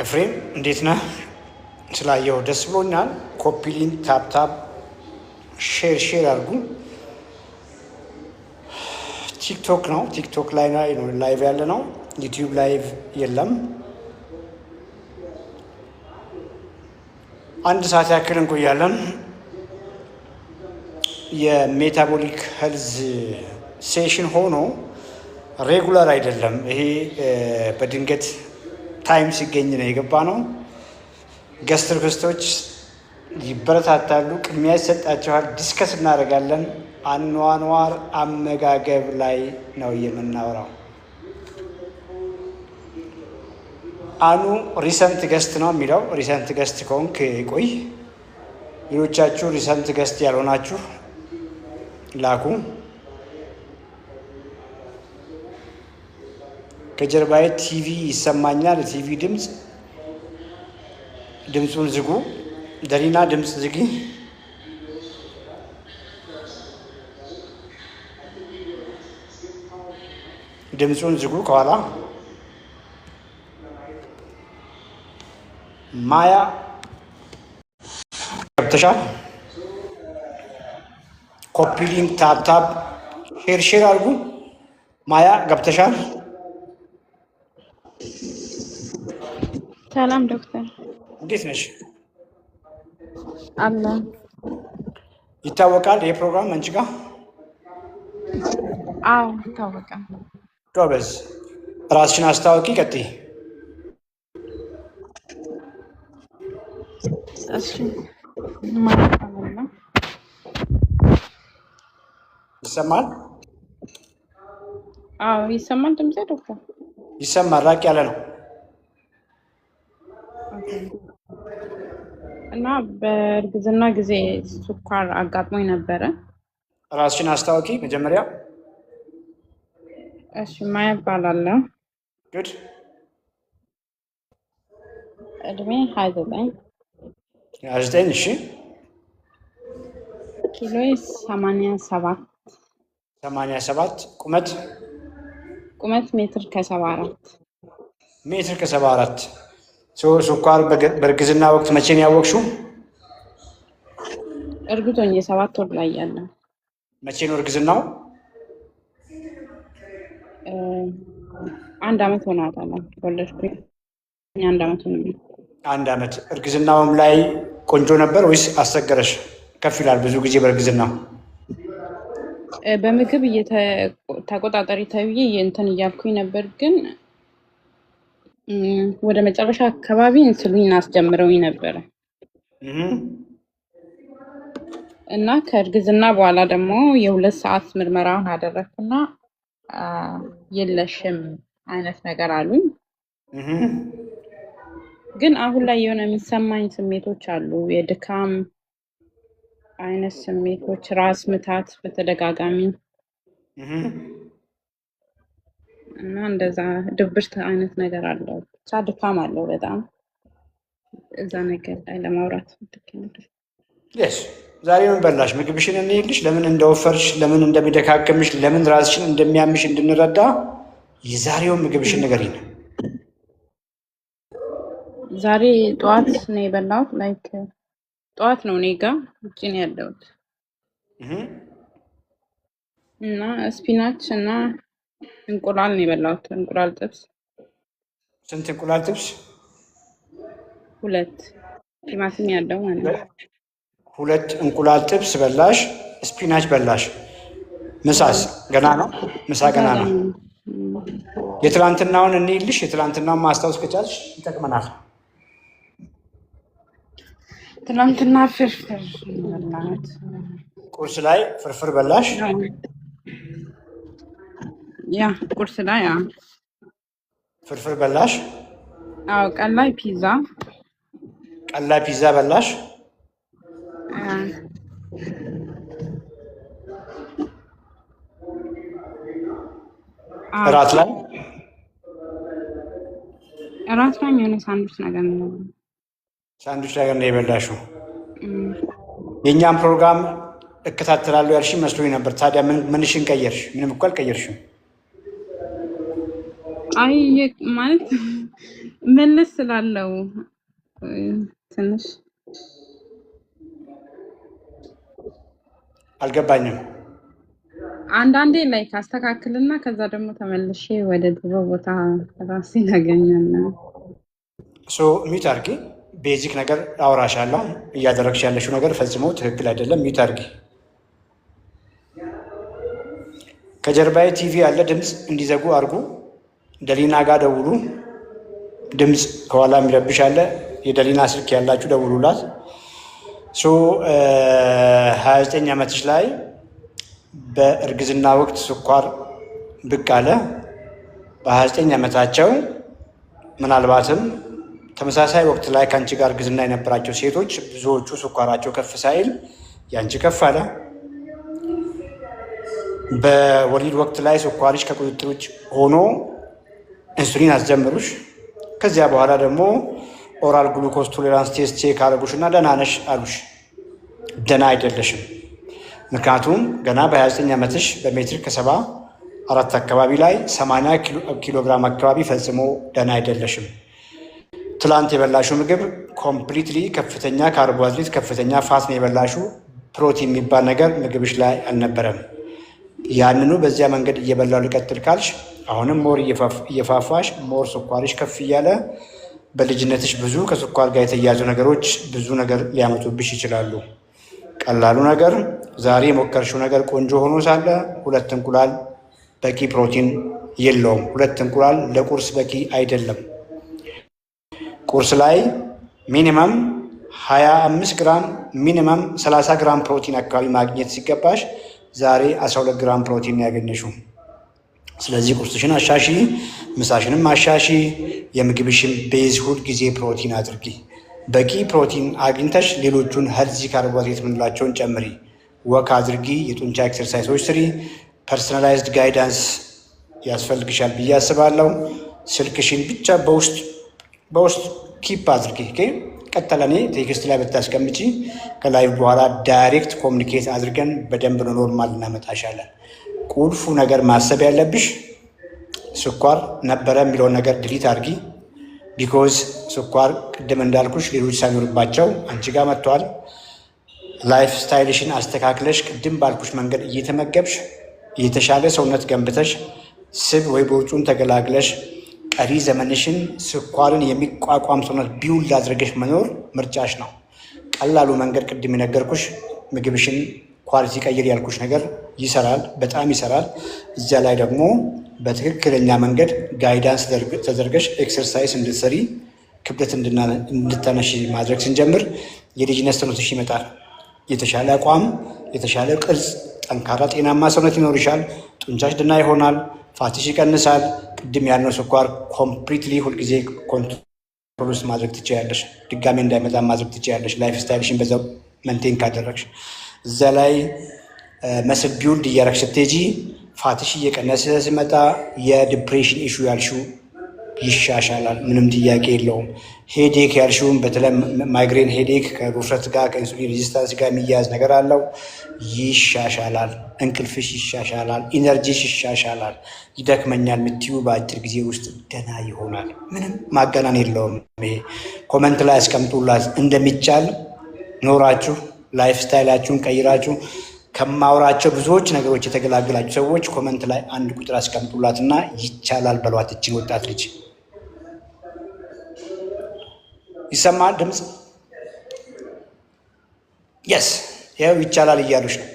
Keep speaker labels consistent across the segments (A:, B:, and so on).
A: ኤፍሬም እንዴት ነህ? ስላየው ደስ ብሎኛል። ኮፒ ሊንክ ታፕታፕ ሼር አድርጉ። ቲክቶክ ነው፣ ቲክቶክ ላይ ነው ላይቭ ያለ ነው። ዩቲዩብ ላይቭ የለም። አንድ ሰዓት ያክል እንቆያለን። የሜታቦሊክ ሄልዝ ሴሽን ሆኖ ሬጉላር አይደለም። ይሄ በድንገት ታይም ሲገኝ ነው የገባ ነው። ገስትር ክስቶች ይበረታታሉ፣ ቅድሚያ ይሰጣቸዋል። ዲስከስ እናደርጋለን። አኗኗር አመጋገብ ላይ ነው የምናወራው። አኑ ሪሰንት ገስት ነው የሚለው። ሪሰንት ገስት ከሆንክ ቆይ። ሌሎቻችሁ ሪሰንት ገስት ያልሆናችሁ ላኩ። ከጀርባዬ ቲቪ ይሰማኛል። ቲቪ ድምፁን ዝጉ። ደሊና ድምፅ ዝጊ። ድምፁን ዝጉ። ከኋላ ማያ ገብተሻል። ኮፒ ሊንክ ታፕታፕ ሼር አድርጉ። ማያ ገብተሻል።
B: ሰላም ዶክተር፣
A: እንዴት ነሽ?
B: አለ
A: ይታወቃል ይሄ ፕሮግራም አንቺ ጋር?
B: አዎ ይታወቃል።
A: ጎበዝ። ራስሽን አስታውቂ። ቀጥይ።
B: እሺ ማለት ነው።
A: ይሰማል?
B: አዎ ይሰማል። ድምጼ ዶክተር
A: ይሰማል። ራቅ ያለ ነው
B: እና በእርግዝና ጊዜ ስኳር አጋጥሞኝ ነበረ።
A: ራስሽን አስታውቂ መጀመሪያ።
B: እሺ ማያ እባላለሁ።
A: ጉድ።
B: እድሜ 29።
A: 29። እሺ
B: ኪሎዬ 87።
A: 87። ቁመት
B: ሜትር ከ74።
A: ሜትር ከ74። ስኳር በእርግዝና ወቅት መቼ ነው ያወቅሽው?
B: እርግዞኝ 7 ወር ላይ ያለ።
A: መቼ ነው እርግዝናው?
B: 1 ዓመት ሆኗታል። ወለድኩኝ 1 ዓመት ሆነ።
A: 1 ዓመት። እርግዝናውም ላይ ቆንጆ ነበር ወይስ አስቸገረሽ? ከፍ ይላል ብዙ ጊዜ በእርግዝና።
B: በምግብ ተቆጣጣሪ ተብዬ እንትን እያልኩኝ ነበር፣ ግን ወደ መጨረሻ አካባቢ ኢንሱሊን አስጀምረውኝ ነበረ እና ከእርግዝና በኋላ ደግሞ የ2 ሰዓት ምርመራውን አደረግኩና የለሽም አይነት ነገር አሉኝ። ግን አሁን ላይ የሆነ የሚሰማኝ ስሜቶች አሉ፣ የድካም አይነት ስሜቶች፣ ራስ ምታት በተደጋጋሚ እና እንደዛ ድብርት አይነት ነገር አለው። ብቻ ድካም አለው በጣም። እዛ ነገር ላይ ለማውራት ነበር።
A: ዛሬ ምን በላሽ? ምግብሽን እንይልሽ። ለምን እንደወፈርሽ፣ ለምን እንደሚደካከምሽ፣ ለምን ራስሽን እንደሚያምሽ እንድንረዳ የዛሬውን ምግብሽን ንገሪኝ።
B: ዛሬ ጠዋት ነው የበላሁት። ላይክ ጠዋት ነው እኔ ጋ ውጭ ነው ያለሁት እና ስፒናች እና እንቁላል ነው የበላሁት። እንቁላል ጥብስ።
A: ስንት እንቁላል ጥብስ?
B: 2 ቲማቲም ያለው ማለት ነው።
A: 2 እንቁላል ጥብስ በላሽ፣ ስፒናች በላሽ። ምሳስ ገና ነው? ምሳ ገና ነው። የትላንትናውን እንይልሽ። የትላንትናውን ማስታወስ ከቻልሽ ይጠቅመናል።
B: ትላንትና ፍርፍር በላሁት።
A: ቁርስ ላይ ፍርፍር በላሽ?
B: ያ ቁርስ ላይ
A: ፍርፍር በላሽ?
B: አዎ። ቀን ላይ ፒዛ
A: በላሽ? እራት ላይ
B: የሆነ ሳንዱች ነገር ነው።
A: ሳንዱች ነገር ነው የበላሽው። የእኛም ፕሮግራም እከታተላለሁ ያልሽ መስሎኝ ነበር። ታዲያ ምንሽን ቀየርሽ? ምንም እኮ አልቀየርሽም።
B: አይ ማለት መለስ ስላለው ትንሽ
A: አልገባኝም።
B: አንዳንዴ ላይ ካስተካክልና ከዛ ደግሞ ተመልሼ ወደ ድሮ ቦታ ራሴን አገኛለሁ።
A: ሚዩት አድርጊ። ቤዚክ ነገር አውራሻለሁ። እያደረግሽ ያለሽው ነገር ፈጽሞ ትክክል አይደለም። ሚዩት አድርጊ። ከጀርባዬ ቲቪ ያለ ድምፅ እንዲዘጉ አድርጉ። ደሊና ጋር ደውሉ። ድምፅ ከኋላ የሚረብሽ አለ። የደሊና ስልክ ያላችሁ ደውሉላት። 29 ዓመትሽ ላይ በእርግዝና ወቅት ስኳር ብቅ አለ። በ29 ዓመታቸው ምናልባትም ተመሳሳይ ወቅት ላይ ከአንቺ ጋር እርግዝና የነበራቸው ሴቶች ብዙዎቹ ስኳራቸው ከፍ ሳይል ያንቺ ከፍ አለ። በወሊድ ወቅት ላይ ስኳርሽ ከቁጥጥር ውጭ ሆኖ ኢንሱሊን አስጀምሩሽ። ከዚያ በኋላ ደግሞ ኦራል ግሉኮስ ቶሌራንስ ቴስት ቼክ አረጉሽ እና ደህና ነሽ አሉሽ። ደህና አይደለሽም። ምክንያቱም ገና በ29 ዓመትሽ በሜትር ከ74 አካባቢ ላይ 80 ኪሎ ግራም አካባቢ ፈጽሞ ደህና አይደለሽም። ትላንት የበላሹ ምግብ ኮምፕሊትሊ ከፍተኛ ካርቦሃይድሬት፣ ከፍተኛ ፋት ነው የበላሹ። ፕሮቲን የሚባል ነገር ምግብሽ ላይ አልነበረም። ያንኑ በዚያ መንገድ እየበላው ሊቀጥል ካልሽ አሁንም ሞር እየፋፋሽ ሞር ስኳርሽ ከፍ እያለ በልጅነትሽ ብዙ ከስኳር ጋር የተያያዙ ነገሮች ብዙ ነገር ሊያመጡብሽ ይችላሉ። ቀላሉ ነገር ዛሬ የሞከርሽው ነገር ቆንጆ ሆኖ ሳለ 2 እንቁላል በቂ ፕሮቲን የለውም። 2 እንቁላል ለቁርስ በቂ አይደለም። ቁርስ ላይ ሚኒመም 25 ግራም ሚኒመም 30 ግራም ፕሮቲን አካባቢ ማግኘት ሲገባሽ ዛሬ 12 ግራም ፕሮቲን ያገኘሽው። ስለዚህ ቁርስሽን አሻሺ፣ ምሳሽንም አሻሺ። የምግብሽን ቤዝ ሁል ጊዜ ፕሮቲን አድርጊ። በቂ ፕሮቲን አግኝተሽ ሌሎቹን ሄልዚ ካርቦሃይድሬት የምንላቸውን ጨምሪ። ወክ አድርጊ፣ የጡንቻ ኤክሰርሳይሶች ስሪ። ፐርሰናላይዝድ ጋይዳንስ ያስፈልግሻል ብዬ አስባለሁ። ስልክሽን ብቻ በውስጥ ኪፕ አድርጊ። ቀጠለኔ ቴክስት ላይ ብታስቀምጪ ከላይቭ በኋላ ዳይሬክት ኮሚኒኬት አድርገን በደንብ ኖርማል እናመጣሻለን። ቁልፉ ነገር ማሰብ ያለብሽ ስኳር ነበረ የሚለውን ነገር ድሊት አድርጊ። ቢኮዝ ስኳር ቅድም እንዳልኩሽ ሌሎች ሳይኖርባቸው አንቺ ጋር መጥቷል። ላይፍ ስታይልሽን አስተካክለሽ ቅድም ባልኩሽ መንገድ እየተመገብሽ የተሻለ ሰውነት ገንብተሽ ስብ ወይ ቦርጩን ተገላግለሽ ቀሪ ዘመንሽን ስኳርን የሚቋቋም ሰውነት ቢውልድ አድርገሽ መኖር ምርጫሽ ነው። ቀላሉ መንገድ ቅድም የነገርኩሽ ምግብሽን ኳሊቲ ቀይር ያልኩሽ ነገር ይሰራል፣ በጣም ይሰራል። እዚያ ላይ ደግሞ በትክክለኛ መንገድ ጋይዳንስ ተደርገሽ ኤክሰርሳይዝ እንድትሰሪ ክብደት እንድታነሺ ማድረግ ስንጀምር የልጅነት ሰውነትሽ ይመጣል። የተሻለ አቋም፣ የተሻለ ቅርጽ፣ ጠንካራ ጤናማ ሰውነት ይኖርሻል። ጡንቻሽ ድና ይሆናል። ፋትሽ ይቀንሳል። ቅድም ያልነው ስኳር ኮምፕሊትሊ ሁልጊዜ ኮንትሮል ውስጥ ማድረግ ትችያለሽ። ድጋሜ እንዳይመጣ ማድረግ ትችያለሽ። ላይፍ ስታይልሽን በዛው መንቴን ካደረግሽ እዛ ላይ መስል ቢውልድ እያረግሽ ስትሄጂ ፋትሽ እየቀነሰ ሲመጣ የዲፕሬሽን ኢሹ ያልሽው ይሻሻላል። ምንም ጥያቄ የለውም። ሄዴክ ያልሽውም በተለይ ማይግሬን ሄዴክ ከውፍረት ጋር ከኢንሱሊን ሬዚስታንስ ጋር የሚያያዝ ነገር አለው። ይሻሻላል። እንቅልፍሽ ይሻሻላል። ኢነርጂሽ ይሻሻላል። ይደክመኛል የምትዩ በአጭር ጊዜ ውስጥ ደህና ይሆናል። ምንም ማገናን የለውም። ይሄ ኮመንት ላይ አስቀምጡላት። እንደሚቻል ኖራችሁ ላይፍ ስታይላችሁን ቀይራችሁ ከማውራቸው ብዙዎች ነገሮች የተገላገላችሁ ሰዎች ኮመንት ላይ 1 ቁጥር አስቀምጡላትና ይቻላል በሏት። እችን ወጣት ልጅ ይሰማል ድምፅ? የስ ያው ይቻላል እያሉሽ ነው።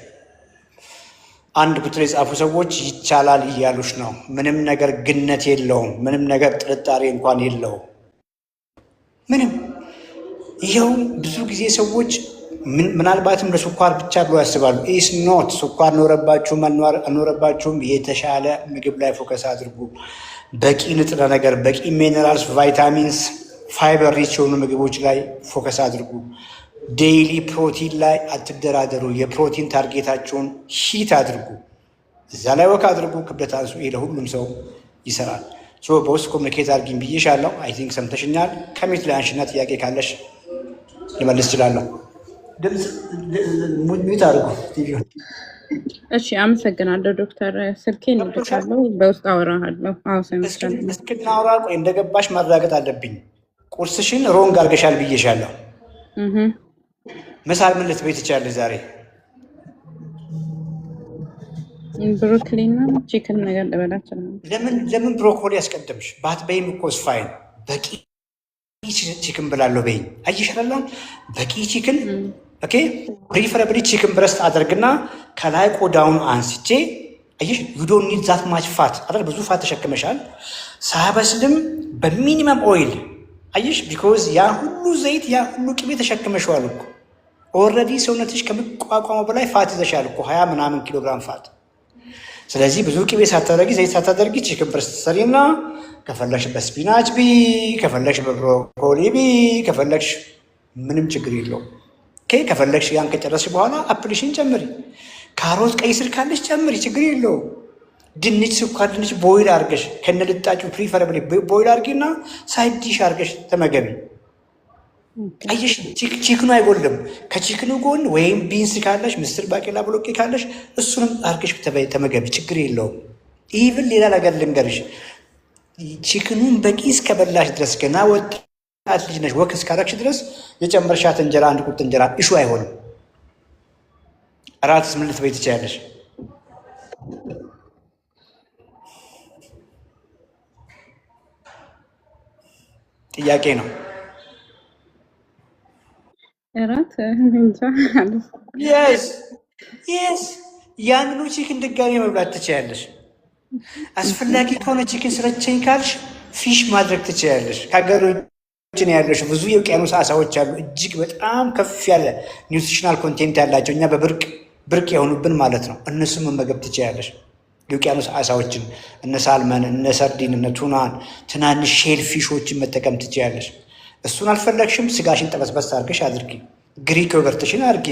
A: 1 ቁጥር የጻፉ ሰዎች ይቻላል እያሉሽ ነው። ምንም ነገር ግነት የለውም። ምንም ነገር ጥርጣሬ እንኳን የለውም። ምንም ይኸው ብዙ ጊዜ ሰዎች ምናልባትም ለስኳር ብቻ ብሎ ያስባሉ። ኢስ ኖት። ስኳር ኖረባችሁም አልኖረባችሁም የተሻለ ምግብ ላይ ፎከስ አድርጉ። በቂ ንጥረ ነገር፣ በቂ ሚኔራልስ፣ ቫይታሚንስ፣ ፋይበር ሪች የሆኑ ምግቦች ላይ ፎከስ አድርጉ። ዴይሊ ፕሮቲን ላይ አትደራደሩ። የፕሮቲን ታርጌታቸውን ሂት አድርጉ። እዛ ላይ ወክ አድርጉ። ክብደት አንሱ። ይሄ ለሁሉም ሰው ይሰራል። በውስጥ ኮሚኒኬት አድርጊኝ ብዬሻለሁ። አይ ቲንክ ሰምተሽኛል። ከሚት ላይ አንሽና ጥያቄ ካለሽ ልመልስ እችላለሁ። ድምፅ ሚት አድርጉ ቲቪውን።
B: እሺ አመሰግናለሁ ዶክተር። ስልኬን ልካለሁ፣ በውስጥ አወራሃለሁ። አዎ ሰምቻለሁ።
A: እስክናውራ ቆይ፣ እንደገባሽ ማረጋገጥ አለብኝ። ቁርስሽን ሮንግ አድርገሻል ብዬሻለሁ። ምሳል ምን ልትበይ ትችያለሽ ዛሬ?
B: ብሮኮሊ እና ቺክን ነገር ልበላ እችላለሁ።
A: ለምን ብሮኮሊ ያስቀደምሽ? ባትበይም እኮ ስፋይን በቂ ቺክን ብላለሁ በይኝ። አይሻላል? በቂ ቺክን ኦኬ። ፕሪፈረብሊ ቺክን ብረስት አድርግና ከላይ ቆዳውን አንስቼ አየሽ፣ ዩ ዶንት ኒድ ዛት ማች ፋት አይደል? ብዙ ፋት ተሸክመሻል። ሳበስልም በሚኒመም ኦይል አየሽ፣ ቢኮዝ ያ ሁሉ ዘይት ያ ሁሉ ቅቤ ተሸክመሽዋል እኮ ኦልሬዲ። ሰውነትሽ ከመቋቋሙ በላይ ፋት ይዘሻል እኮ 20 ምናምን ኪሎ ግራም ፋት። ስለዚህ ብዙ ቅቤ ሳታደርጊ ዘይት ሳታደርጊ ቺክን ብረስት ሰሪና ከፈለግሽ በስፒናች ቢ፣ ከፈለግሽ በብሮኮሊ ቢ፣ ከፈለግሽ ምንም ችግር የለው። ከፈለግሽ ያን ከጨረስሽ በኋላ አፕሊሽን ጨምሪ። ካሮት፣ ቀይ ስር ካለሽ ጨምሪ፣ ችግር የለው። ድንች፣ ስኳር ድንች ቦይል አድርገሽ ከነልጣጩ ፕሪፈረብሊ ቦይል አድርጊና ሳይድ ዲሽ አድርገሽ ተመገቢ። አየሽ ቺክኑ አይጎልም። ከቺክኑ ጎን ወይም ቢንስ ካለሽ፣ ምስር፣ ባቄላ፣ ብሎቄ ካለሽ እሱንም አድርገሽ ተመገቢ፣ ችግር የለውም። ኢቭን ሌላ ነገር ልንገርሽ፣ ቺክኑን በቂ እስከበላሽ ድረስ ገና ወጣት ልጅ ነሽ፣ ወክ እስካረግሽ ድረስ የጨመርሻት እንጀራ አንድ ቁርጥ እንጀራ እሹ አይሆንም። እራትስ ምን ልትበይ ትችያለሽ? ጥያቄ ነው።
B: እራት እንጃ።
A: የስ ያንኑ ቺክን ድጋሚ መብላት ትችያለሽ። አስፈላጊ ከሆነ ቺክን ስለቸኝ ካልሽ ፊሽ ማድረግ ትችያለሽ። ከሀገሮችን ያለሽ ብዙ የውቅያኖስ አሳዎች አሉ፣ እጅግ በጣም ከፍ ያለ ኒውትሪሽናል ኮንቴንት ያላቸው፣ እኛ በብርቅ የሆኑብን ማለት ነው። እነሱን መመገብ ትችያለሽ። የውቅያኖስ አሳዎችን እነ ሳልመን፣ እነ ሰርዲን፣ እነ ቱናን፣ ትናንሽ ሼል ፊሾችን መጠቀም ትችያለሽ። እሱን አልፈለግሽም፣ ስጋሽን ጠበስበስ አድርገሽ አድርጊ። ግሪክ ዮገርትሽን አድርጊ።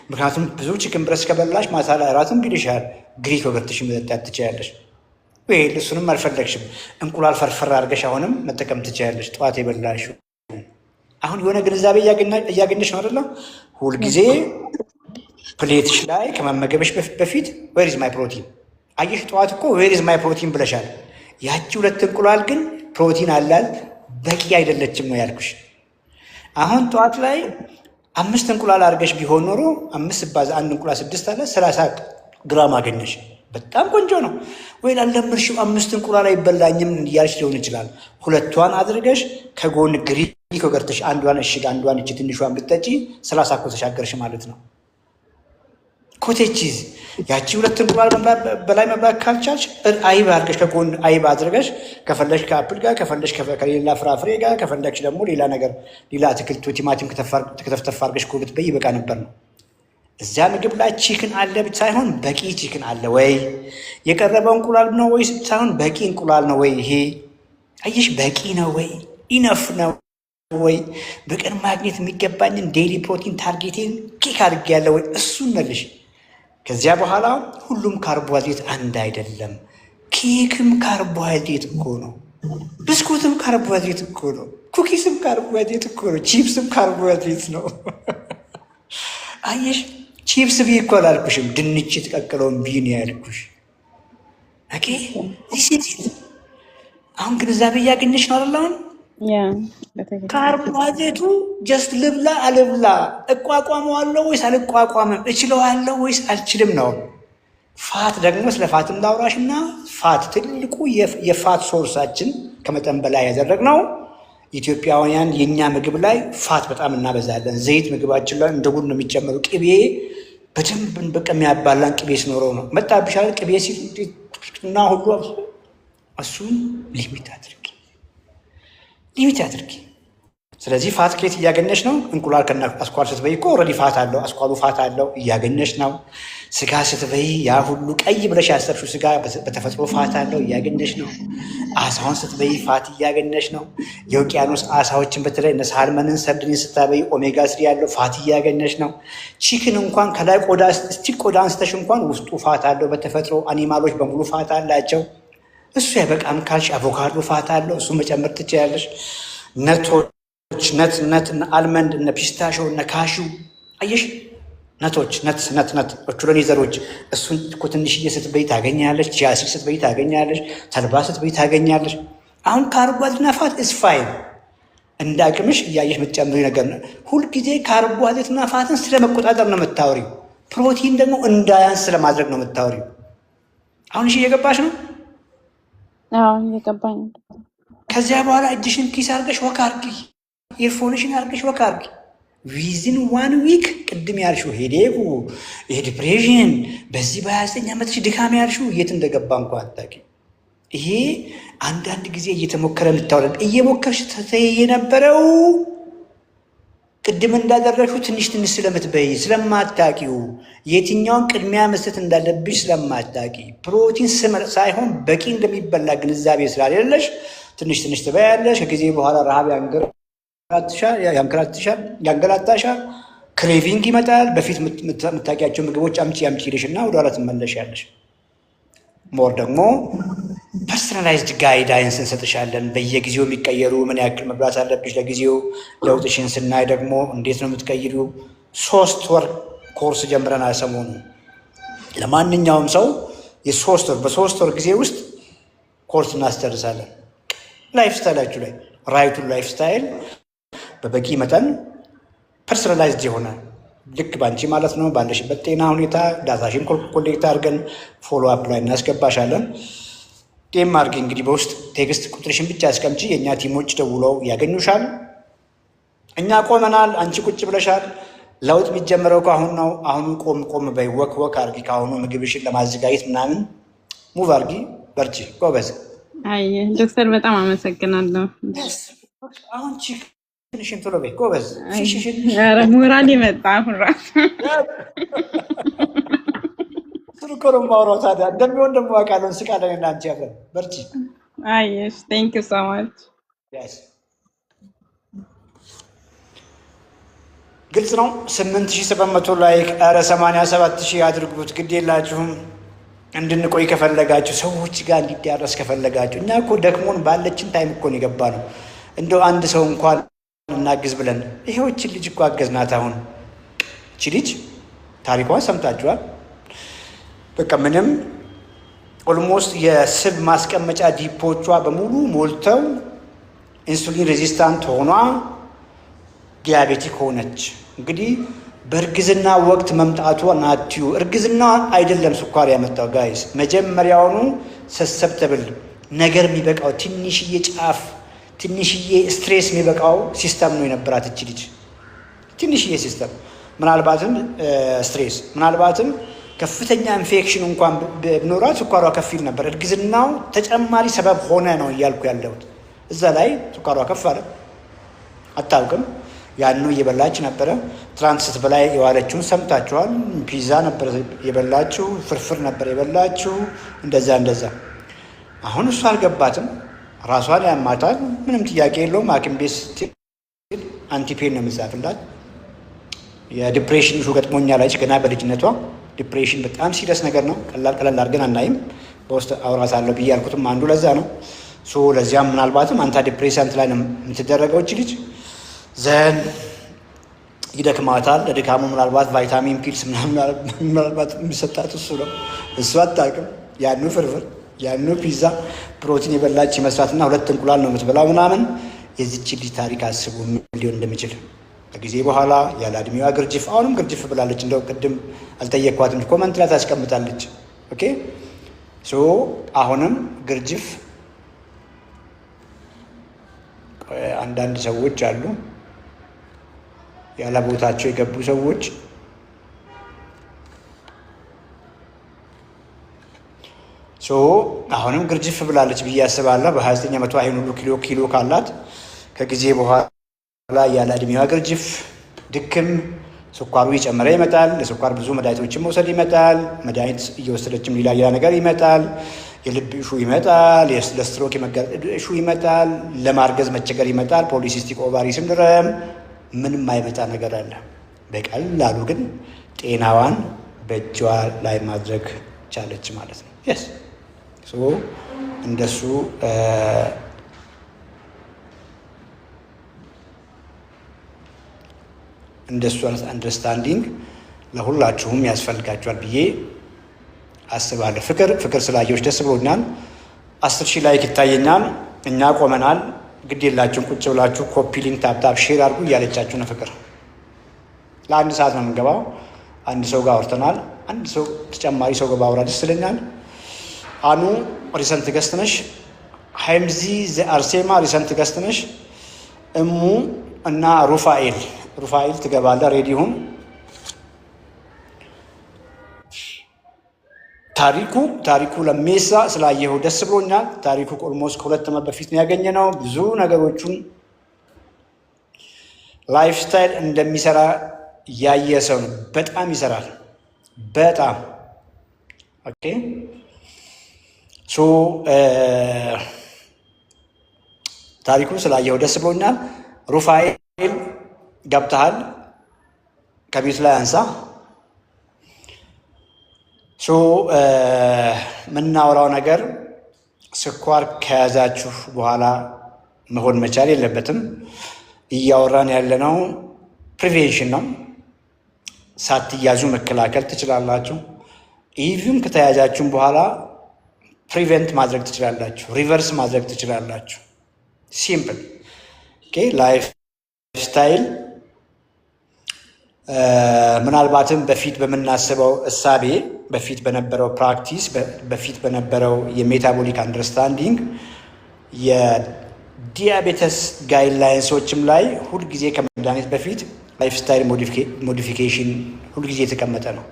A: ምክንያቱም ብዙ ቺክን ብረስት ከበላሽ ማታ ላይ እራትም ቢልሻል፣ ግሪክ ዮገርትሽን መጠጣት ትችያለሽ። ወይ እሱንም አልፈለግሽም፣ እንቁላል ፈርፈር አድርገሽ አሁንም መጠቀም ትችያለሽ። ጠዋት የበላሽው አሁን የሆነ ግንዛቤ እያገኘሽ ነው አይደለም? ሁልጊዜ ፕሌትሽ ላይ ከመመገብሽ በፊት ዌር ኢዝ ማይ ፕሮቲን። አየሽ ጠዋት እኮ ዌር ኢዝ ማይ ፕሮቲን ብለሻል። ያቺ 2 እንቁላል ግን ፕሮቲን አላል በቂ አይደለችም ነው ያልኩሽ። አሁን ጠዋት ላይ 5 እንቁላል አድርገሽ ቢሆን ኖሮ 5 ሲባዛ 1 እንቁላል 6 አለ 30 ግራም አገኘሽ። በጣም ቆንጆ ነው። ወይ ላለምርሽው 5 እንቁላል አይበላኝም እያልሽ ሊሆን ይችላል። 2ቷን አድርገሽ ከጎን ግሪክ ዮገርትሽ አንዷን እሽግ አንዷን እቺ ትንሿን ብትጠጪ 30 እኮ ተሻገርሽ ማለት ነው። ኮቴጅ ቺዝ ያቺ 2 እንቁላል በላይ መብላት ካልቻልሽ አይብ አድርገሽ ከጎን አይብ አድርገሽ ከፈለሽ ከአፕል ጋር ከፈለሽ ከሌላ ፍራፍሬ ጋር ከፈለሽ ደግሞ ሌላ ነገር ሌላ አትክልት ቲማቲም ከተፍተፍ አድርገሽ እኮ ብትበይ ይበቃ ነበር ነው። እዚያ ምግብ ላይ ቺክን አለ ብቻ ሳይሆን በቂ ቺክን አለ ወይ? የቀረበው እንቁላል ነው ወይ ሳይሆን በቂ እንቁላል ነው ወይ? ይሄ አየሽ በቂ ነው ወይ? ኢነፍ ነው ወይ? በቀን ማግኘት የሚገባኝን ዴይሊ ፕሮቲን ታርጌቴን ኪክ አድርጌያለሁ ወይ? እሱን መልሽ። ከዚያ በኋላ ሁሉም ካርቦሃይድሬት አንድ አይደለም። ኬክም ካርቦሃይድሬት እኮ ነው። ብስኩትም ካርቦሃይድሬት እኮ ነው። ኩኪስም ካርቦሃይድሬት እኮ ነው። ቺፕስም ካርቦሃይድሬት ነው። አየሽ ቺፕስ ቢ እኮ አላልኩሽም፣ ድንች የተቀቀለውን ቢ ነው ያልኩሽ። ኦኬ አሁን ግንዛቤ እያገኘሽ ነው አይደል? አሁን ካርቦሃይድሬቱ ጀስት ልብላ አልብላ፣ እቋቋመዋለሁ ወይስ አልቋቋምም፣ እችለዋለሁ ወይስ አልችልም ነው። ፋት ደግሞ ስለ ፋትም ላውራሽ እና ፋት ትልቁ የፋት ሶርሳችን ከመጠን በላይ ያደረግነው ኢትዮጵያውያን የእኛ ምግብ ላይ ፋት በጣም እናበዛለን። ዘይት ምግባችን ላይ እንደ ጉድ ነው የሚጨመሩ። ቅቤ በደንብ በቃ የሚያባላን ቅቤ ሲኖረው ነው። መጣብሻል ቅቤ እና ሁሉ እሱን ሊሚት አድርጊ። ስለዚህ ፋት ከየት እያገኘሽ ነው? እንቁላል ከና አስኳል ስትበይ እኮ ኦልሬዲ ፋት አለው፣ አስኳሉ ፋት አለው፣ እያገኘሽ ነው። ስጋ ስትበይ ያ ሁሉ ቀይ ብለሽ ያሰብሽው ስጋ በተፈጥሮ ፋት አለው፣ እያገኘሽ ነው። አሳውን ስትበይ ፋት እያገኘሽ ነው። የውቅያኖስ አሳዎችን በተለይ እነ ሳልመንን ሰርድን ስታበይ ኦሜጋ 3 ያለው ፋት እያገኘሽ ነው። ቺክን እንኳን ከላይ ቆዳ አንስተሽ እንኳን ውስጡ ፋት አለው በተፈጥሮ። አኒማሎች በሙሉ ፋት አላቸው። እሱ ያበቃም ካልሽ አቮካዶ ፋት አለው፣ እሱ መጨመር ትችያለሽ። ነቶች ነት እነ አልመንድ እነ ፒስታሾ እነ ካሹ አየሽ ነት ኦቾሎኒ ዘሮች እሱን እኮ ትንሽዬ ስትበይ ታገኛለች፣ ቺያሲ ስትበይ ታገኛለች፣ ተልባ ስትበይ ታገኛለች። አሁን ካርቦሃይድሬትና ፋት ኢዝ ፋይን እንደ አቅምሽ እያየሽ የምትጨምሪ ነገር ነው። ሁልጊዜ ካርቦሃይድሬትና ፋትን ስለመቆጣጠር ነው የምታወሪው። ፕሮቲን ደግሞ እንዳያንስ ስለማድረግ ነው የምታወሪው። አሁን እሺ እየገባሽ ነው?
B: አዎ እየገባኝ።
A: ከዚያ በኋላ እጅሽን ኪስ አድርገሽ ወክ አድርጊ፣ ኢርፎንሽን አድርገሽ ወክ አድርጊ። ዊዝን 1 ዊክ ቅድም ያልሽው ሄዴኩ ዲፕሬሽን በዚህ በ29 ዓመትሽ ድካም ያልሽው የት እንደገባ እንኳ አታውቂ። ይሄ አንዳንድ ጊዜ እየተሞከረ የምታወረድ እየሞከርሽ ተተይ የነበረው ቅድም እንዳደረግሽው ትንሽ ስለምትበይ ስለማታቂው የትኛውን ቅድሚያ መስጠት እንዳለብሽ ስለማታቂ ፕሮቲን ሳይሆን በቂ እንደሚበላ ግንዛቤ ስላሌለሽ ትንሽ ትበያለሽ። ከጊዜ በኋላ ረሃብ ያንገላታሻል፣ ክሬቪንግ ይመጣል። በፊት የምታውቂያቸው ምግቦች አምጪ ይልሽ እና ወደኋላ ትመለሻለሽ። ሞር ደግሞ ፐርሰናላይዝድ ጋይዳንስ እንሰጥሻለን። በየጊዜው የሚቀየሩ ምን ያክል መብላት አለብሽ፣ ለጊዜው ለውጥሽን ስናይ ደግሞ እንዴት ነው የምትቀይሩ። 3 ወር ኮርስ ጀምረናል ሰሞኑ። ለማንኛውም ሰው በ3 ወር ጊዜ ውስጥ ኮርስ እናስጨርሳለን። ላይፍ ስታይላችሁ ላይ ራይቱን ላይፍ ስታይል በበቂ መጠን ፐርሰናላይዝድ ይሆናል። ልክ ባንቺ ማለት ነው ባለሽበት ጤና ሁኔታ ዳታሽን ኮሌክት አድርገን ፎሎ አፕ ላይ እናስገባሻለን። ጌም አድርጊ እንግዲህ በውስጥ ቴክስት ቁጥርሽን ብቻ አስቀምጪ። የእኛ ቲሞች ደውለው ያገኙሻል። እኛ ቆመናል፣ አንቺ ቁጭ ብለሻል። ለውጥ የሚጀምረው ከአሁን ነው። አሁኑ ቆም በይ፣ ወክ አድርጊ። ከአሁኑ ምግብሽን ለማዘጋጀት ምናምን ሙቭ አድርጊ። በርቺ፣ ጎበዝ።
B: አይ ዶክተር በጣም አመሰግናለሁ።
A: አሁን ትንሽን ቶሎ በይ፣ ጎበዝ።
B: ኧረ ሞራል ይመጣ አሁን እራሱ
A: እኮ ነው የማወራው። ታዲያ እንደሚሆን ደግሞ አውቃለሁ። እንስቃለን እና አንቺ አብረን በርቺ።
B: አየሽ ቴንክ ዩ ሶ ማች።
A: ግልጽ ነው። 8700 ላይክ፣ ኧረ 87,000 አድርጉት። ግድ የላችሁም። እንድንቆይ ከፈለጋችሁ ሰዎች ጋር እንዲዳረስ ከፈለጋችሁ እኛ እኮ ደክሞን ባለችን ታይም እኮ ነው የገባ ነው። እንደው አንድ ሰው እንኳን እናግዝ ብለን ይሄዎችን ልጅ እኮ አገዝናት። አሁን እቺ ልጅ ታሪኳን ሰምታችኋል። በቃ ምንም ኦልሞስት የስብ ማስቀመጫ ዲፖቿ በሙሉ ሞልተው ኢንሱሊን ሬዚስታንት ሆኗ ዲያቤቲክ ሆነች። እንግዲህ በእርግዝና ወቅት መምጣቱ ናትዩ እርግዝና አይደለም ስኳር ያመጣው ጋይስ። መጀመሪያውኑ ሰሰብተብል ነገር የሚበቃው ትንሽዬ ጫፍ ትንሽዬ ስትሬስ የሚበቃው ሲስተም ነው የነበራት እቺ ልጅ። ትንሽዬ ሲስተም ምናልባትም ስትሬስ ምናልባትም ከፍተኛ ኢንፌክሽን እንኳን ቢኖራት ስኳሯ ከፍ ይል ነበር። እርግዝናው ተጨማሪ ሰበብ ሆነ ነው እያልኩ ያለሁት። እዛ ላይ ስኳሯ ከፍ አለ። አታውቅም። ያኑ እየበላች ነበረ። ትናንት ስትበላ የዋለችውን ሰምታችኋል። ፒዛ ነበር የበላችሁ፣ ፍርፍር ነበር የበላችሁ፣ እንደዛ። አሁን እሱ አልገባትም። ራሷን ያማታል። ምንም ጥያቄ የለውም። ሐኪም ቤት ስትል አንቲፔን ነው የምትጻፍላት። የዲፕሬሽን ኢሹ ገጥሞኛል አለች ገና በልጅነቷ። ዲፕሬሽን በጣም ሲሪየስ ነገር ነው። ቀላል አድርገን አናይም። በውስጥ አውራታለሁ ብዬ ያልኩትም አንዱ ለዛ ነው። ለዚያም ምናልባትም አንታ ዲፕሬሰንት ላይ ነው የምትደረገው እች ልጅ። ዘን ይደክማታል። ለድካሙ ምናልባት ቫይታሚን ፒልስ ምናልባት የሚሰጣት እሱ ነው። እሱ አታውቅም። ያኑ ፍርፍር ያኑ ፒዛ ፕሮቲን የበላች ይመስላትና 2 እንቁላል ነው የምትበላው ምናምን። የዚች ልጅ ታሪክ አስቡ ምን ሊሆን እንደሚችል። ከጊዜ በኋላ ያለ እድሜዋ ግርጅፍ፣ አሁንም ግርጅፍ ብላለች። እንደው ቅድም አልጠየቅኳትም፣ ኮመንት ላይ ታስቀምጣለች። ኦኬ አሁንም ግርጅፍ። አንዳንድ ሰዎች አሉ ያለ ቦታቸው የገቡ ሰዎች አሁንም ግርጅፍ ብላለች ብዬ አስባለሁ። በ29 ዓመቷ ይሄን ሁሉ ኪሎ ካላት ከጊዜ በኋላ ያለ እድሜዋ ግርጅፍ፣ ድክም፣ ስኳሩ እየጨመረ ይመጣል። ለስኳር ብዙ መድኃኒቶችን መውሰድ ይመጣል። መድኃኒት እየወሰደችም ሌላ ነገር ይመጣል። የልብ ኢሹ ይመጣል። ለስትሮክ ኢሹ ይመጣል። ለማርገዝ መቸገር ይመጣል። ፖሊሲስቲክ ኦቫሪ ሲንድረም፣ ምንም አይመጣ ነገር አለ። በቀላሉ ግን ጤናዋን በእጇ ላይ ማድረግ ቻለች ማለት ነው። የስ እንደሱ እንደሱ አይነት አንደርስታንዲንግ ለሁላችሁም ያስፈልጋችኋል ብዬ አስባለሁ። ፍቅር ስላየሁሽ ደስ ብሎኛል። 10,000 ላይክ ይታየኛል። እኛ ቆመናል። ግድ የላችሁም ቁጭ ብላችሁ ኮፒ ሊንክ ታፕታፕ ሼር አድርጉ እያለቻችሁ ነው። ፍቅር ለ1 ሰዓት ነው የምንገባው። አንድ ሰው ጋር አውርተናል። አንድ ሰው ተጨማሪ ሰው ጋር ባውራ ደስ ይለኛል። አኑ ሪሰንት ገስት ነሽ። ሀይምዚ አርሴማ ሪሰንት ገስት ነሽ። እሙ እና ሩፋኤል ትገባለህ። ሬዲ ሁን። ታሪኩ ለሜሳ ስላየሁ ደስ ብሎኛል። ታሪኩ ኦልሞስት ከ2 ዓመት በፊት ነው ያገኘነው። ብዙ ነገሮቹን ላይፍ ስታይል እንደሚሰራ ያየ ሰው ነው። በጣም ይሰራል። በጣም ኦኬ። ሶ ታሪኩ ስላየሁ ደስ ብሎኛል። ሩፋኤል ገብተሃል። ከቤት ላይ አንሳ። ሶ የምናወራው ነገር ስኳር ከያዛችሁ በኋላ መሆን መቻል የለበትም። እያወራን ያለነው ፕሪቬንሽን ነው። ሳትያዙ መከላከል ትችላላችሁ። ኢቭን ከተያዛችሁም በኋላ ፕሪቨንት ማድረግ ትችላላችሁ፣ ሪቨርስ ማድረግ ትችላላችሁ። ሲምፕል ላይፍ ስታይል ምናልባትም በፊት በምናስበው እሳቤ፣ በፊት በነበረው ፕራክቲስ፣ በፊት በነበረው የሜታቦሊክ አንደርስታንዲንግ የዲያቤተስ ጋይድላይንሶችም ላይ ሁልጊዜ ከመድኃኒት በፊት ላይፍ ስታይል ሞዲፊኬሽን ሁልጊዜ የተቀመጠ ነው።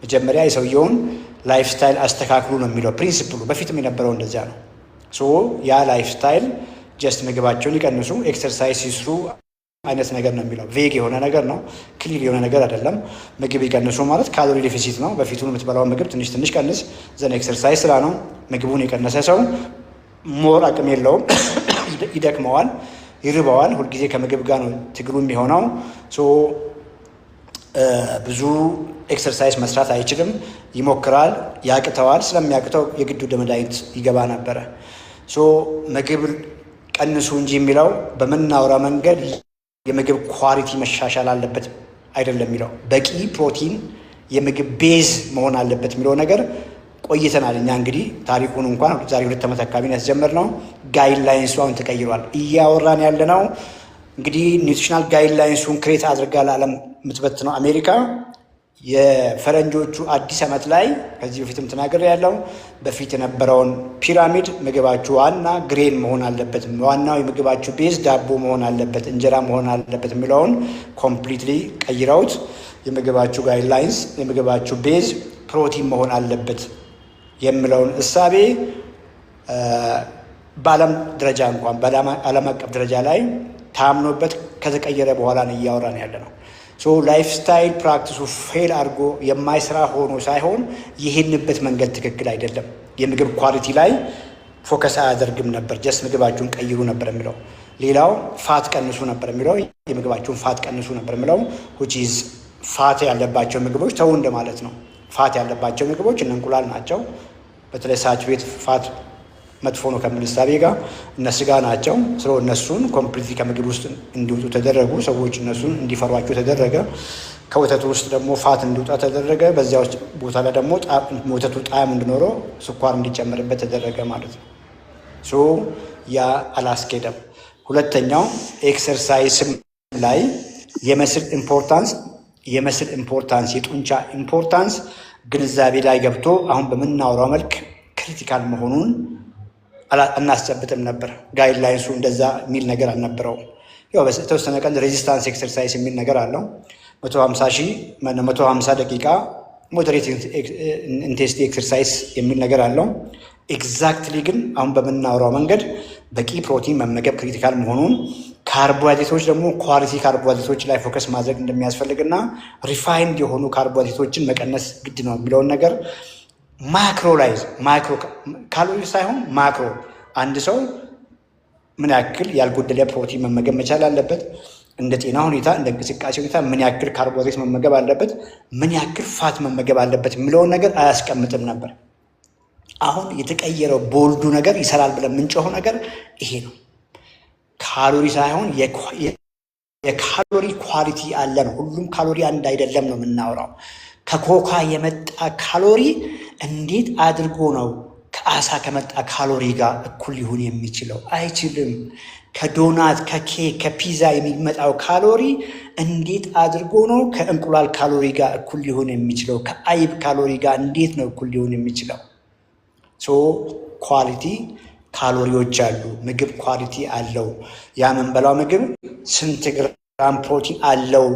A: መጀመሪያ የሰውየውን ላይፍ ስታይል አስተካክሉ ነው የሚለው ፕሪንሲፕሉ። በፊትም የነበረው እንደዚያ ነው። ያ ላይፍ ስታይል ጀስት ምግባቸውን ይቀንሱ፣ ኤክሰርሳይዝ ይስሩ አይነት ነገር ነው የሚለው። ቬግ የሆነ ነገር ነው፣ ክሊር የሆነ ነገር አይደለም። ምግብ ይቀንሱ ማለት ካሎሪ ዴፊሲት ነው። በፊቱን የምትበላውን ምግብ ትንሽ ትንሽ ቀንስ፣ ዘን ኤክሰርሳይዝ ስራ ነው። ምግቡን የቀነሰ ሰው ሞር አቅም የለውም፣ ይደክመዋል፣ ይርበዋል። ሁልጊዜ ከምግብ ጋር ነው ትግሉ የሚሆነው። ብዙ ኤክሰርሳይዝ መስራት አይችልም፣ ይሞክራል፣ ያቅተዋል። ስለሚያቅተው የግድ ወደ መድኃኒት ይገባ ነበረ። ምግብ ቀንሱ እንጂ የሚለው በምናወራ መንገድ የምግብ ኳሊቲ መሻሻል አለበት አይደለም የሚለው። በቂ ፕሮቲን የምግብ ቤዝ መሆን አለበት የሚለው ነገር ቆይተናል። እኛ እንግዲህ ታሪኩን እንኳን ዛሬ 2 ዓመት አካባቢ ያስጀመርነው። ጋይድላይንሱ አሁን ተቀይሯል። እያወራን ያለነው እንግዲህ ኒውትሪሽናል ጋይድላይንሱን ክሬት አድርጋ ለዓለም የምትበትነው አሜሪካ የፈረንጆቹ አዲስ ዓመት ላይ ከዚህ በፊትም ተናገር ያለው በፊት የነበረውን ፒራሚድ ምግባችሁ ዋና ግሬን መሆን አለበት፣ ዋናው የምግባችሁ ቤዝ ዳቦ መሆን አለበት፣ እንጀራ መሆን አለበት የሚለውን ኮምፕሊትሊ ቀይረውት የምግባችሁ ጋይድላይንስ የምግባችሁ ቤዝ ፕሮቲን መሆን አለበት የሚለውን እሳቤ በዓለም ደረጃ እንኳን በዓለም አቀፍ ደረጃ ላይ ታምኖበት ከተቀየረ በኋላ ነው እያወራን ያለ ነው። ላይፍ ስታይል ፕራክቲሱ ፌል አድርጎ የማይሰራ ሆኖ ሳይሆን ይሄንበት መንገድ ትክክል አይደለም። የምግብ ኳሊቲ ላይ ፎከስ አያደርግም ነበር። ጀስት ምግባችሁን ቀይሩ ነበር የሚለው። ሌላው ፋት ቀንሱ ነበር የሚለው። የምግባችሁን ፋት ቀንሱ ነበር የሚለው። which ፋት ያለባቸው ምግቦች ተው እንደማለት ነው። ፋት ያለባቸው ምግቦች እነ እንቁላል ናቸው። በተለይ ሳቹሬት ፋት መጥፎ ነው ከሚል እሳቤ ጋር እነ ስጋ ናቸው። እነሱን ኮምፕሊትሊ ከምግብ ውስጥ እንዲወጡ ተደረጉ። ሰዎች እነሱን እንዲፈሯቸው ተደረገ። ከወተቱ ውስጥ ደግሞ ፋት እንዲወጣ ተደረገ። በዚያ ውስጥ ቦታ ላይ ደግሞ ወተቱ ጣዕም እንዲኖረው ስኳር እንዲጨመርበት ተደረገ ማለት ነው። ያ አላስኬደም። ሁለተኛው ኤክሰርሳይስም ላይ የመስል ኢምፖርታንስ የጡንቻ ኢምፖርታንስ ግንዛቤ ላይ ገብቶ አሁን በምናወራው መልክ ክሪቲካል መሆኑን እናስጨብጥም ነበር። ጋይድላይንሱ እንደዛ የሚል ነገር አልነበረውም። ያው በተወሰነ ቀን ሬዚስታንስ ኤክሰርሳይዝ የሚል ነገር አለው። 150 ደቂቃ ሞዴሬት ኢንቴንሲቲ ኤክሰርሳይዝ የሚል ነገር አለው። ኤግዛክትሊ ግን አሁን በምናወራው መንገድ በቂ ፕሮቲን መመገብ ክሪቲካል መሆኑን፣ ካርቦሃይድሬቶች ደግሞ ኳሊቲ ካርቦሃይድሬቶች ላይ ፎከስ ማድረግ እንደሚያስፈልግና ሪፋይንድ የሆኑ ካርቦሃይድሬቶችን መቀነስ ግድ ነው የሚለውን ነገር ማክሮ ካሎሪ ሳይሆን ማክሮ፣ አንድ ሰው ምን ያክል ያልጎደለ ፕሮቲን መመገብ መቻል አለበት፣ እንደ ጤና ሁኔታ እንደ እንቅስቃሴ ሁኔታ ምን ያክል ካርቦሃይድሬት መመገብ አለበት፣ ምን ያክል ፋት መመገብ አለበት የሚለውን ነገር አያስቀምጥም ነበር። አሁን የተቀየረው ቦልዱ ነገር ይሰራል ብለን የምንጮኸው ነገር ይሄ ነው። ካሎሪ ሳይሆን የካሎሪ ኳሊቲ አለ ነው። ሁሉም ካሎሪ አንድ አይደለም ነው የምናወራው። ከኮካ የመጣ ካሎሪ እንዴት አድርጎ ነው ከአሳ ከመጣ ካሎሪ ጋር እኩል ሊሆን የሚችለው? አይችልም። ከዶናት፣ ከኬክ፣ ከፒዛ የሚመጣው ካሎሪ እንዴት አድርጎ ነው ከእንቁላል ካሎሪ ጋር እኩል ሊሆን የሚችለው? ከአይብ ካሎሪ ጋር እንዴት ነው እኩል ሊሆን የሚችለው? ኳሊቲ ካሎሪዎች አሉ። ምግብ ኳሊቲ አለው። ያ የምንበላው ምግብ ስንት ግራም ፕሮቲን አለው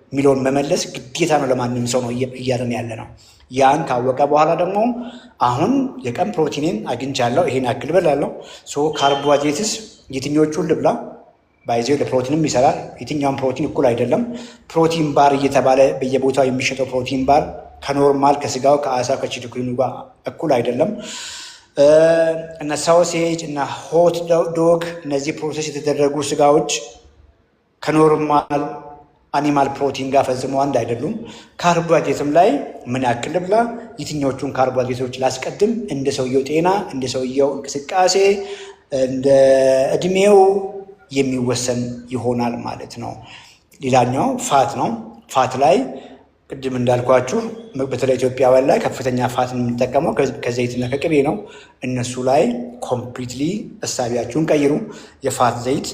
A: የሚለውን መመለስ ግዴታ ነው ለማንም ሰው ነው እያለን ያለ ነው። ያን ካወቀ በኋላ ደግሞ አሁን የቀን ፕሮቲንን አግኝቻለሁ፣ ይሄን ያክል እበላለሁ። ካርቦሃይድሬትስ የትኞቹን ልብላ? ባይዘው ለፕሮቲንም ይሰራል። የትኛውም ፕሮቲን እኩል አይደለም። ፕሮቲን ባር እየተባለ በየቦታው የሚሸጠው ፕሮቲን ባር ከኖርማል ከስጋው ከአሳ ከቺክኑ ጋር እኩል አይደለም። እነ ሳውሴጅ እና ሆት ዶግ እነዚህ ፕሮሰስ የተደረጉ ስጋዎች ከኖርማል አኒማል ፕሮቲን ጋር ፈጽሞ አንድ አይደሉም። ካርቦሃይድሬትም ላይ ምን ያክል ብላ፣ የትኞቹን ካርቦሃይድሬቶች ላስቀድም፣ እንደ ሰውየው ጤና፣ እንደ ሰውየው እንቅስቃሴ፣ እንደ እድሜው የሚወሰን ይሆናል ማለት ነው። ሌላኛው ፋት ነው። ፋት ላይ ቅድም እንዳልኳችሁ በተለይ ኢትዮጵያውያን ላይ ከፍተኛ ፋት የምንጠቀመው ከዘይትና ከቅቤ ነው። እነሱ ላይ ኮምፕሊትሊ እሳቢያችሁን ቀይሩ። የፋት ዘይት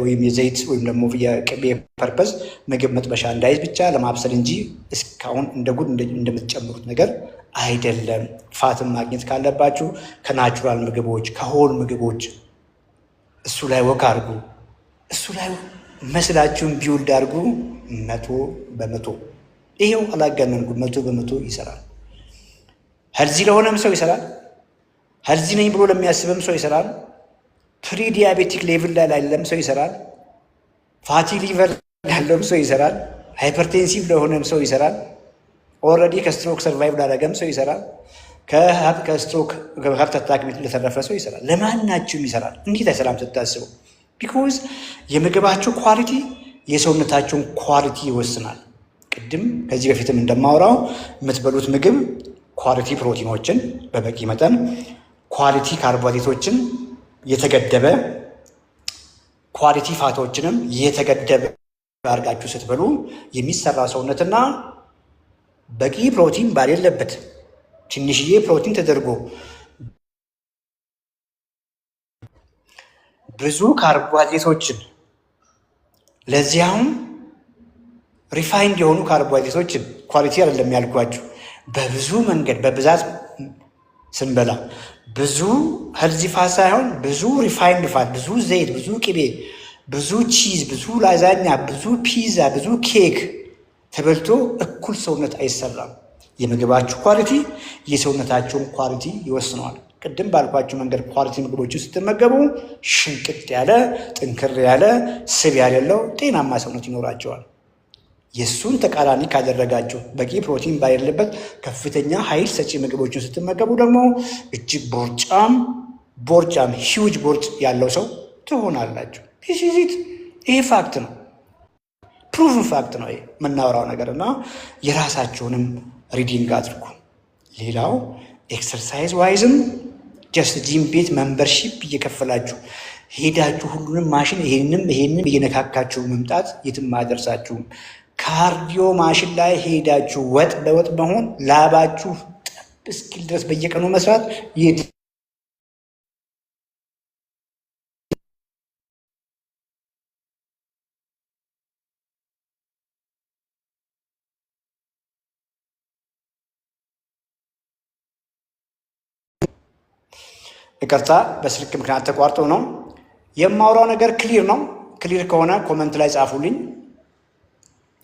A: ወይም የዘይት ወይም ደግሞ የቅቤ ፐርፐዝ ምግብ መጥበሻ እንዳይዝ ብቻ ለማብሰል እንጂ እስካሁን እንደ ጉድ እንደምትጨምሩት ነገር አይደለም። ፋትን ማግኘት ካለባችሁ ከናቹራል ምግቦች፣ ከሆል ምግቦች እሱ ላይ ወክ አድርጉ። እሱ ላይ መስላችሁን ቢውልድ አድርጉ። 100%። ይሄው አላጋነንኩም። 100% ይሰራል። ሄልዚ ለሆነም ሰው ይሰራል። ሄልዚ ነኝ ብሎ ለሚያስብም ሰው ይሰራል። ፕሪ ዲያቤቲክ ሌቭል ላይ ላለም ሰው ይሰራል። ፋቲ ሊቨር ላለውም ሰው ይሰራል። ሃይፐርቴንሲቭ ለሆነም ሰው ይሰራል። ኦልሬዲ ከስትሮክ ሰርቫይቭ ላደረገም ሰው ይሰራል። ከስትሮክ ከሀርት አታክ ለተረፈ ሰው ይሰራል። ለማናችሁም ይሰራል። እንዴት አይሰራም ስታስቡ? ቢኮዝ የምግባችሁ ኳሊቲ የሰውነታችሁን ኳሊቲ ይወስናል። ቅድም ከዚህ በፊትም እንደማወራው የምትበሉት ምግብ ኳሊቲ ፕሮቲኖችን በበቂ መጠን፣ ኳሊቲ ካርቦሃይድሬቶችን የተገደበ፣ ኳሊቲ ፋቶችንም የተገደበ አድርጋችሁ ስትበሉ የሚሰራ ሰውነትና በቂ ፕሮቲን ባሌለበት ትንሽዬ ፕሮቲን ተደርጎ ብዙ ካርቦሃይድሬቶችን ለዚያውም ሪፋይንድ የሆኑ ካርቦሃይድሬቶችን ኳሊቲ አይደለም ያልኳችሁ፣ በብዙ መንገድ በብዛት ስንበላ ብዙ ሄልዚ ፋት ሳይሆን ብዙ ሪፋይንድ ፋት፣ ብዙ ዘይት፣ ብዙ ቅቤ፣ ብዙ ቺዝ፣ ብዙ ላዛኛ፣ ብዙ ፒዛ፣ ብዙ ኬክ ተበልቶ እኩል ሰውነት አይሰራም። የምግባችሁ ኳሊቲ የሰውነታችሁን ኳሊቲ ይወስነዋል። ቅድም ባልኳችሁ መንገድ ኳሊቲ ምግቦችን ስትመገቡ ሽንቅጥ ያለ ጥንክር ያለ ስብ ያሌለው ጤናማ ሰውነት ይኖራቸዋል። የእሱን ተቃራኒ ካደረጋችሁ በቂ ፕሮቲን ባሌለበት ከፍተኛ ኃይል ሰጪ ምግቦችን ስትመገቡ ደግሞ እጅግ ቦርጫም ሂውጅ ቦርጭ ያለው ሰው ትሆናላችሁ። ይሄ ፋክት ነው፣ ፕሩቭን ፋክት ነው የምናወራው ነገር እና የራሳችሁንም ሪዲንግ አድርጉ። ሌላው ኤክሰርሳይዝ ዋይዝም ጀስት ጂም ቤት መንበርሺፕ እየከፈላችሁ ሄዳችሁ ሁሉንም ማሽን ይሄንም እየነካካችሁ መምጣት የትም አያደርሳችሁም። ካርዲዮ ማሽን ላይ ሄዳችሁ ወጥ በወጥ መሆን ላባችሁ ጠብ እስኪል ድረስ በየቀኑ መስራት ይቅርታ በስልክ ምክንያት ተቋርጦ ነው የማውራው። ነገር ክሊር ነው። ክሊር ከሆነ ኮመንት ላይ ጻፉልኝ፣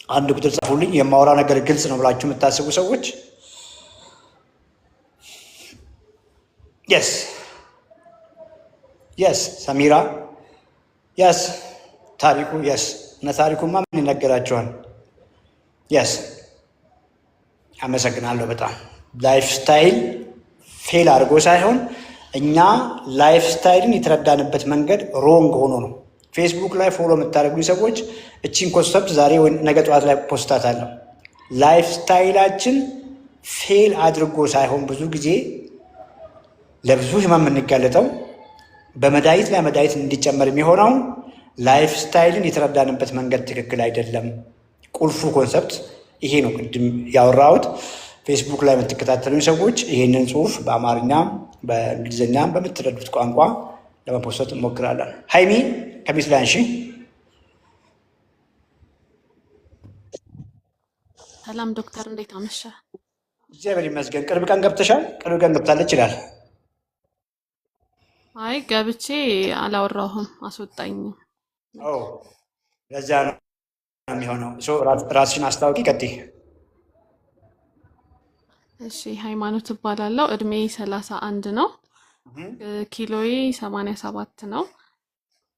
A: አንድ ቁጥር ጻፉልኝ። የማውራው ነገር ግልጽ ነው ብላችሁ የምታስቡ ሰዎች የስ ሰሚራ የስ ታሪኩ የስ እነ ታሪኩማ ምን ይነገራቸዋል? የስ አመሰግናለሁ በጣም ላይፍ ስታይል ፌል አድርጎ ሳይሆን እኛ ላይፍ ስታይልን የተረዳንበት መንገድ ሮንግ ሆኖ ነው። ፌስቡክ ላይ ፎሎ የምታደርጉኝ ሰዎች እቺን ኮንሰፕት ዛሬ ወይ ነገ ጠዋት ላይ ፖስታት አለው። ላይፍ ስታይላችን ፌል አድርጎ ሳይሆን ብዙ ጊዜ ለብዙ ህመም የምንጋለጠው በመድኃኒት ላይ መድኃኒት እንዲጨመር የሚሆነው ላይፍ ስታይልን የተረዳንበት መንገድ ትክክል አይደለም። ቁልፉ ኮንሰፕት ይሄ ነው። ቅድም ያወራሁት ፌስቡክ ላይ የምትከታተሉኝ ሰዎች ይሄንን ጽሁፍ በአማርኛ በእንግሊዝኛ በምትረዱት ቋንቋ ለመፖስት እንሞክራለን። ሀይሚ ከሚስ ላይ አንሺ።
C: ሰላም ዶክተር፣ እንዴት አመሻ?
A: እግዚአብሔር ይመስገን። ቅርብ ቀን ገብተሻል? ቅርብ ቀን ገብታለች ይላል።
C: አይ ገብቼ አላወራሁም፣ አስወጣኝ።
A: ለዛ ነው የሚሆነው። ራስሽን አስታውቂ፣ ቀጥይ።
C: እሺ፣ ሃይማኖት እባላለሁ። እድሜ 31 ነው። ኪሎዬ 87 ነው።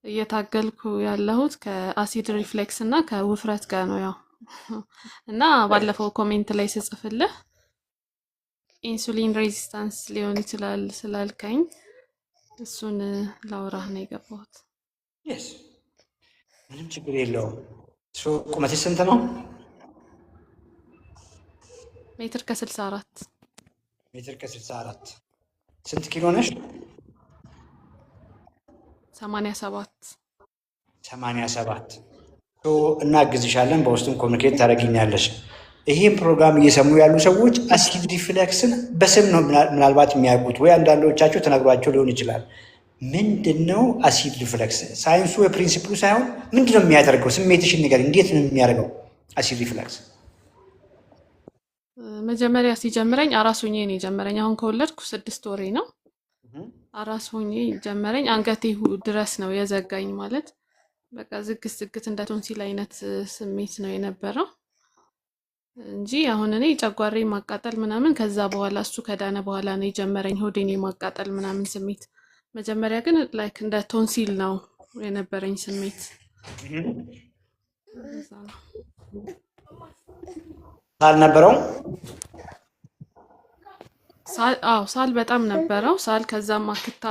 C: እየታገልኩ ያለሁት ከአሲድ ሪፍሌክስ እና ከውፍረት ጋር ነው። ያው እና ባለፈው ኮሜንት ላይ ስጽፍልህ ኢንሱሊን ሬዚስታንስ ሊሆን ይችላል ስላልከኝ እሱን ላውራህ ነው የገባሁት።
A: ምንም ችግር የለውም። ቁመትሽ ስንት ነው?
C: ሜትር ከ64
A: ሜትር ከ64 ስንት ኪሎ ነሽ?
C: 87
A: እናግዝሻለን። በውስጡም ኮሚኒኬት ታደርጊኛለሽ። ይህም ፕሮግራም እየሰሙ ያሉ ሰዎች አሲድ ሪፍሌክስን በስም ነው ምናልባት የሚያውቁት፣ ወይ አንዳንዶቻቸው ተነግሯቸው ሊሆን ይችላል። ምንድን ነው አሲድ ሪፍሌክስ? ሳይንሱ የፕሪንሲፕሉ ሳይሆን ምንድን ነው የሚያደርገው? ስሜትሽን ንገሪኝ። እንዴት ነው የሚያደርገው አሲድ ሪፍሌክስ?
C: መጀመሪያ ሲጀምረኝ አራስ ሆኜ ነው የጀመረኝ። አሁን ከወለድኩ 6 ወሬ ነው። አራስ ሆኜ ጀመረኝ። አንገቴ ድረስ ነው የዘጋኝ። ማለት በቃ ዝግት ዝግት እንደ ቶንሲል አይነት ስሜት ነው የነበረው እንጂ አሁን እኔ ጨጓሬ ማቃጠል ምናምን ከዛ በኋላ እሱ ከዳነ በኋላ ነው የጀመረኝ ሆዴን ማቃጠል ምናምን ስሜት። መጀመሪያ ግን ላይክ እንደ ቶንሲል ነው የነበረኝ ስሜት።
A: ሳል ነበረው?
C: ሳል በጣም ነበረው። ሳል ከዛም አክታ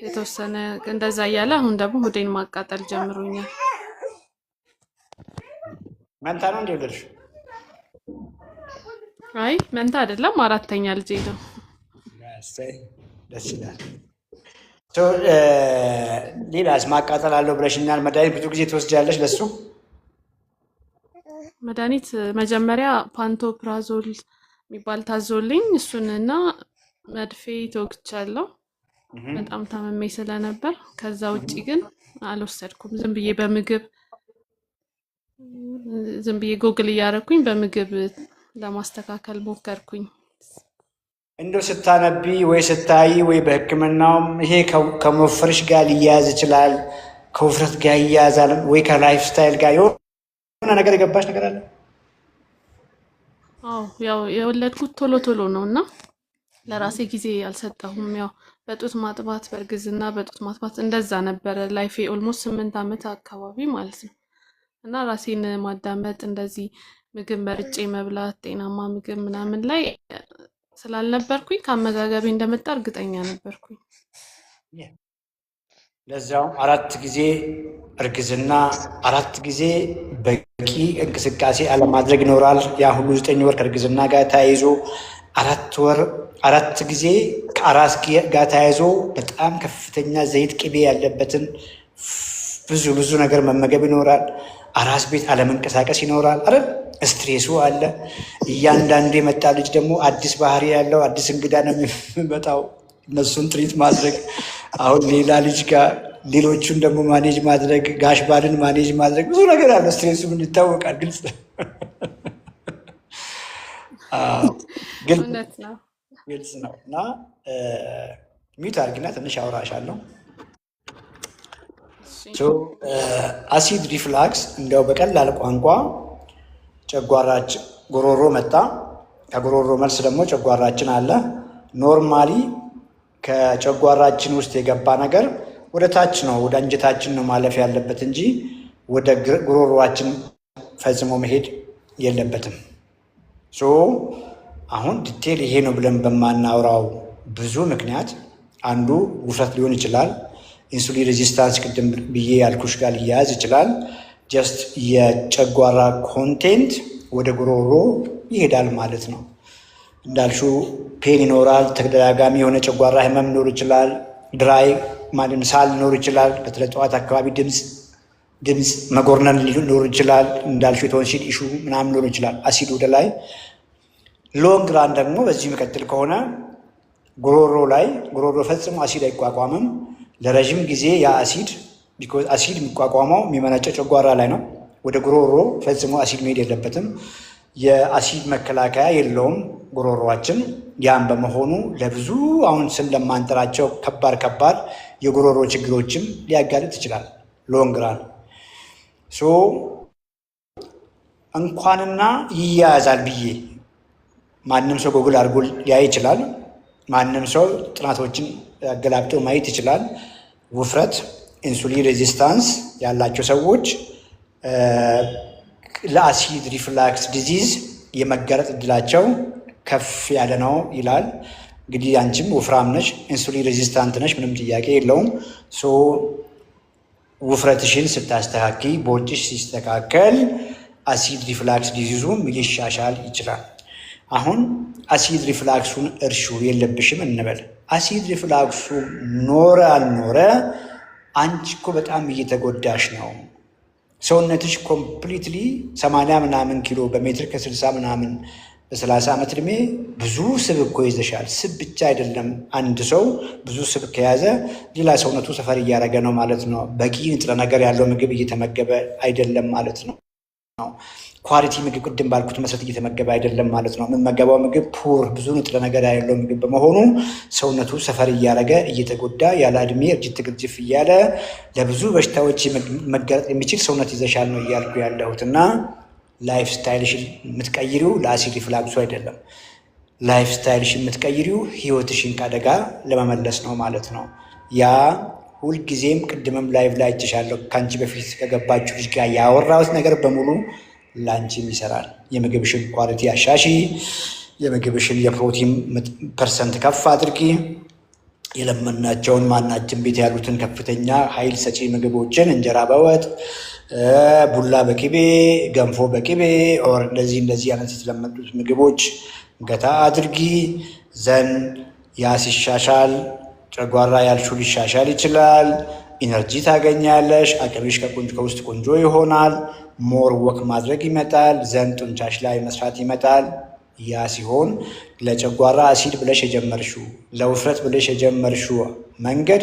C: የተወሰነ እንደዛ እያለ አሁን ደግሞ ሆዴን ማቃጠል ጀምሮኛል።
A: መንታ ነው እንዴ ወለድሽ?
C: አይ መንታ አይደለም፣ 4ኛ ልጄ ነው።
A: ደስ ይላል። ሌላስ ማቃጠል አለው ብለሽኛል። መድኃኒት ብዙ ጊዜ ትወስጃለሽ ለሱ?
C: መድኃኒት መጀመሪያ ፓንቶፕራዞል የሚባል ታዞልኝ እሱንና መድፌ ተወግቻለሁ። በጣም ታመሜ ስለነበር ከዛ ውጪ ግን አልወሰድኩም። ዝም ብዬ ጎግል እያደረኩኝ በምግብ ለማስተካከል ሞከርኩኝ።
A: እንደው ስታነቢ ወይ ስታይ ወይ በሕክምናውም ይሄ ከመወፈርሽ ጋር ሊያያዝ ይችላል፣ ከውፍረት ጋር ይያያዛል፣ ወይ ከላይፍ ስታይል ጋር የሆነ ነገር የገባሽ ነገር አለ?
C: አዎ ያው የወለድኩት ቶሎ ነው እና ለራሴ ጊዜ አልሰጠሁም። ያው በጡት ማጥባት በእርግዝና በጡት ማጥባት እንደዛ ነበረ ላይፌ ኦልሞስት 8 ዓመት አካባቢ ማለት ነው። እና ራሴን ማዳመጥ እንደዚህ ምግብ መርጬ መብላት ጤናማ ምግብ ምናምን ላይ ስላልነበርኩኝ ከአመጋገቤ እንደመጣ እርግጠኛ ነበርኩኝ።
A: ለዛውም 4 ጊዜ እርግዝና፣ 4 ጊዜ በቂ እንቅስቃሴ አለማድረግ ይኖራል። ያ ሁሉ 9 ወር ከእርግዝና ጋር ተያይዞ 4 ጊዜ ከአራስ ጋር ተያይዞ በጣም ከፍተኛ ዘይት ቅቤ ያለበትን ብዙ ነገር መመገብ ይኖራል። አራስ ቤት አለመንቀሳቀስ ይኖራል አይደል? ስትሬሱ አለ። እያንዳንዱ የመጣ ልጅ ደግሞ አዲስ ባህሪ ያለው አዲስ እንግዳ ነው የሚመጣው። እነሱን ትሪት ማድረግ፣ አሁን ሌላ ልጅ ጋር ሌሎቹን ደግሞ ማኔጅ ማድረግ፣ ጋሽ ባልን ማኔጅ ማድረግ፣ ብዙ ነገር አለ። ስትሬሱ ምን ይታወቃል። ግልጽ ነው እና ሚዩት አድርጊና ትንሽ አውራሻለሁ። አሲድ ሪፍላክስ እንደው በቀላል ቋንቋ ጨጓራችን ጉሮሮ መጣ፣ ከጉሮሮ መልስ ደግሞ ጨጓራችን አለ። ኖርማሊ ከጨጓራችን ውስጥ የገባ ነገር ወደ ታች ነው ወደ አንጀታችን ነው ማለፍ ያለበት እንጂ ወደ ጉሮሮአችን ፈጽሞ መሄድ የለበትም። አሁን ዲቴል ይሄ ነው ብለን በማናወራው ብዙ ምክንያት አንዱ ውፍረት ሊሆን ይችላል። ኢንሱሊን ሬዚስታንስ ቅድም ብዬ ያልኩሽ ጋር ሊያያዝ ይችላል። ጀስት የጨጓራ ኮንቴንት ወደ ጉሮሮ ይሄዳል ማለት ነው። እንዳልሹ ፔን ይኖራል። ተደጋጋሚ የሆነ ጨጓራ ህመም ሊኖር ይችላል። ድራይ ሳል ሊኖር ይችላል። በተለይ ጠዋት አካባቢ ድምፅ ድምፅ መጎርነን ሊኖር ይችላል። እንዳልሽው የቶንሲል ኢሹ ምናምን ሊኖር ይችላል። አሲድ ወደ ላይ ሎንግ ራን ደግሞ በዚህ የሚቀጥል ከሆነ ጉሮሮ ፈጽሞ አሲድ አይቋቋምም ለረዥም ጊዜ የአሲድ ቢኮዝ አሲድ የሚቋቋመው የሚመነጨው ጨጓራ ላይ ነው። ወደ ጉሮሮ ፈጽሞ አሲድ መሄድ የለበትም። የአሲድ መከላከያ የለውም ጉሮሮዋችን። ያም በመሆኑ ለብዙ አሁን ስም ለማንጠራቸው ከባድ የጉሮሮ ችግሮችም ሊያጋልጥ ይችላል ሎንግ ራን። እንኳንና ይያያዛል ብዬ ማንም ሰው ጎግል አድርጎ ሊያይ ይችላል። ማንም ሰው ጥናቶችን አገላብጦ ማየት ይችላል። ውፍረት፣ ኢንሱሊን ሬዚስታንስ ያላቸው ሰዎች ለአሲድ ሪፍላክስ ዲዚዝ የመጋለጥ እድላቸው ከፍ ያለ ነው ይላል። እንግዲህ አንቺም ወፍራም ነሽ፣ ኢንሱሊን ሬዚስታንት ነሽ፣ ምንም ጥያቄ የለውም። ውፍረትሽን ስታስተካኪ ቦርጭሽ ሲስተካከል አሲድ ሪፍላክስ ዲዚዙም ሊሻሻል ይችላል። አሁን አሲድ ሪፍላክሱን እርሹ የለብሽም እንበል። አሲድ ሪፍላክሱ ኖረ አልኖረ አንቺ እኮ በጣም እየተጎዳሽ ነው። ሰውነትሽ ኮምፕሊትሊ 80 ምናምን ኪሎ በሜትር ከ60 ምናምን በ30 ዓመት ዕድሜ ብዙ ስብ እኮ ይዘሻል። ስብ ብቻ አይደለም፣ አንድ ሰው ብዙ ስብ ከያዘ ሌላ ሰውነቱ ሰፈር እያደረገ ነው ማለት ነው። በቂ ንጥረ ነገር ያለው ምግብ እየተመገበ አይደለም ማለት ነው። ኳሊቲ ምግብ ቅድም ባልኩት መሰረት እየተመገበ አይደለም ማለት ነው። የምመገበው ምግብ ፑር ብዙ ንጥረ ነገር ያለው ምግብ በመሆኑ ሰውነቱ ሰፈር እያደረገ እየተጎዳ ያለ እድሜ እርጅት ግርጅፍ እያለ ለብዙ በሽታዎች መጋለጥ የሚችል ሰውነት ይዘሻል ነው እያልኩ ያለሁት። እና ላይፍ ስታይልሽን የምትቀይሪው ለአሲድ ሪፍላክሱ አይደለም። ላይፍ ስታይልሽን የምትቀይሪው ህይወትሽን ከአደጋ ለመመለስ ነው ማለት ነው። ያ ሁልጊዜም ቅድምም ላይቭ ላይ አይቼሻለሁ ከአንቺ በፊት ከገባችሁ ልጅ ጋር ያወራሁት ነገር በሙሉ ላንቺም ይሰራል። የምግብሽን ኳሊቲ አሻሺ፣ የምግብሽን የፕሮቲን ፐርሰንት ከፍ አድርጊ። የለመናቸውን ማናችን ቤት ያሉትን ከፍተኛ ኃይል ሰጪ ምግቦችን እንጀራ በወጥ፣ ቡላ በቅቤ፣ ገንፎ በቅቤ ኦር እንደዚህ አይነት የተለመዱት ምግቦች ገታ አድርጊ። ዘን ያ ሲሻሻል ጨጓራ ያልሹ ሊሻሻል ይችላል። ኢነርጂ ታገኛለሽ። አቅምሽ ከውስጥ ቆንጆ ይሆናል። ሞር ወክ ማድረግ ይመጣል። ዘንድ ጡንቻሽ ላይ መስራት ይመጣል። ያ ሲሆን ለጨጓራ አሲድ ብለሽ የጀመርሽው ለውፍረት ብለሽ የጀመርሽው መንገድ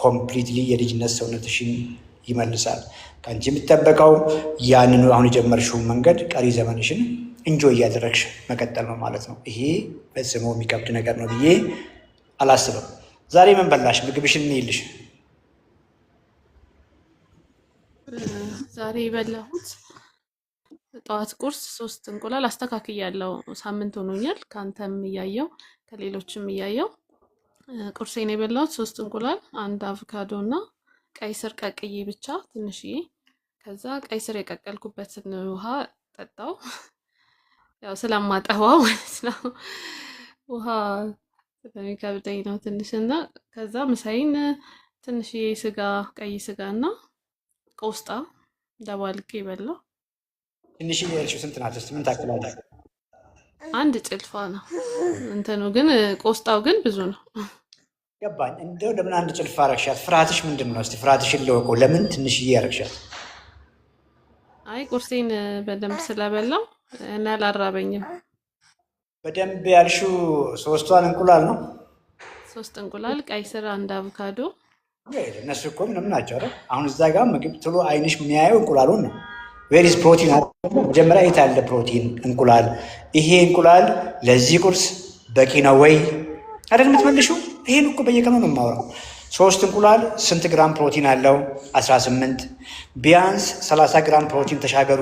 A: ኮምፕሊትሊ የልጅነት ሰውነትሽን ይመልሳል። ከአንቺ የሚጠበቀው ያንኑ አሁን የጀመርሽውን መንገድ ቀሪ ዘመንሽን እንጆይ እያደረግሽ መቀጠል ነው ማለት ነው። ይሄ ፈጽሞ የሚከብድ ነገር ነው ብዬ አላስብም። ዛሬ ምን በላሽ? ምግብሽን እንይልሽ።
C: ዛሬ የበላሁት ጠዋት ቁርስ 3 እንቁላል አስተካክያለሁ። ሳምንት ሆኖኛል። ከአንተም እያየው ከሌሎችም እያየው ቁርሴን የበላሁት 3 እንቁላል፣ 1 አቮካዶ እና ቀይ ስር ቀቅዬ ብቻ ትንሽዬ። ከዛ ቀይ ስር የቀቀልኩበትን ውሃ ጠጣው። ያው ስለማጠዋው ማለት ነው። ውሃ ስለሚከብደኝ ነው ትንሽና። ከዛ ምሳይን ትንሽዬ ስጋ፣ ቀይ ስጋ እና ቆስጣ ደባልቄ በላው።
A: ትንሽዬ ያልሽው ስንት ናት? ምን ታክላለች?
C: 1 ጭልፋ ነው እንትኑ፣ ግን ቆስጣው ግን ብዙ ነው።
A: ገባኝ። እንደው ለምን 1 ጭልፋ አረግሻት? ፍርሃትሽ ምንድን ነው? እስቲ ፍርሃትሽን ልወቀው። ለምን ትንሽዬ ያረግሻት?
C: አይ ቁርሴን በደንብ ስለበላው እና አላራበኝም።
A: በደንብ ያልሽው 3ቷን እንቁላል ነው?
C: 3 እንቁላል፣ ቀይ ስር፣ 1 አቮካዶ።
A: እነሱ እኮ ምንም ናቸው አይደል? አሁን እዛ ጋር ምግብ ትሎ አይንሽ የሚያየው እንቁላሉን ነው። ዌሪስ ፕሮቲን መጀመሪያ የት ያለ ፕሮቲን? እንቁላል። ይሄ እንቁላል ለዚህ ቁርስ በቂ ነው ወይ አይደል የምትመልሺው? ይሄን እኮ በየቀኑ ነው የማወራው። 3 እንቁላል ስንት ግራም ፕሮቲን አለው? 18። ቢያንስ 30 ግራም ፕሮቲን ተሻገሩ።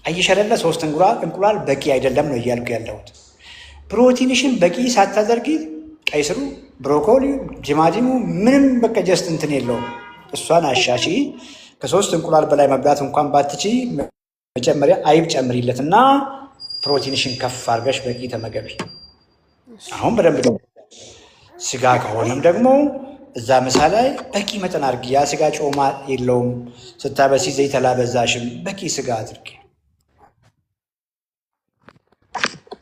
A: አየሽ አይደለ? 3 እንቁላል በቂ አይደለም ነው እያልኩ ያለሁት። ፕሮቲንሽን በቂ ሳታደርጊ ቀይ ስሩ፣ ብሮኮሊ፣ ቲማቲሙ ምንም በቃ ጀስት እንትን የለውም። እሷን አሻሺ። ከ3 እንቁላል በላይ መብላት እንኳን ባትቺ መጀመሪያ አይብ ጨምሪለት እና ፕሮቲንሽን ከፍ አድርገሽ በቂ ተመገቢ። አሁን በደንብ ስጋ ከሆነም ደግሞ እዛ ምሳ ላይ በቂ መጠን አድርጊ። ያ ስጋ ጮማ የለውም። ስታበሲ ዘይት አላበዛሽም። በቂ ስጋ አድርጊ።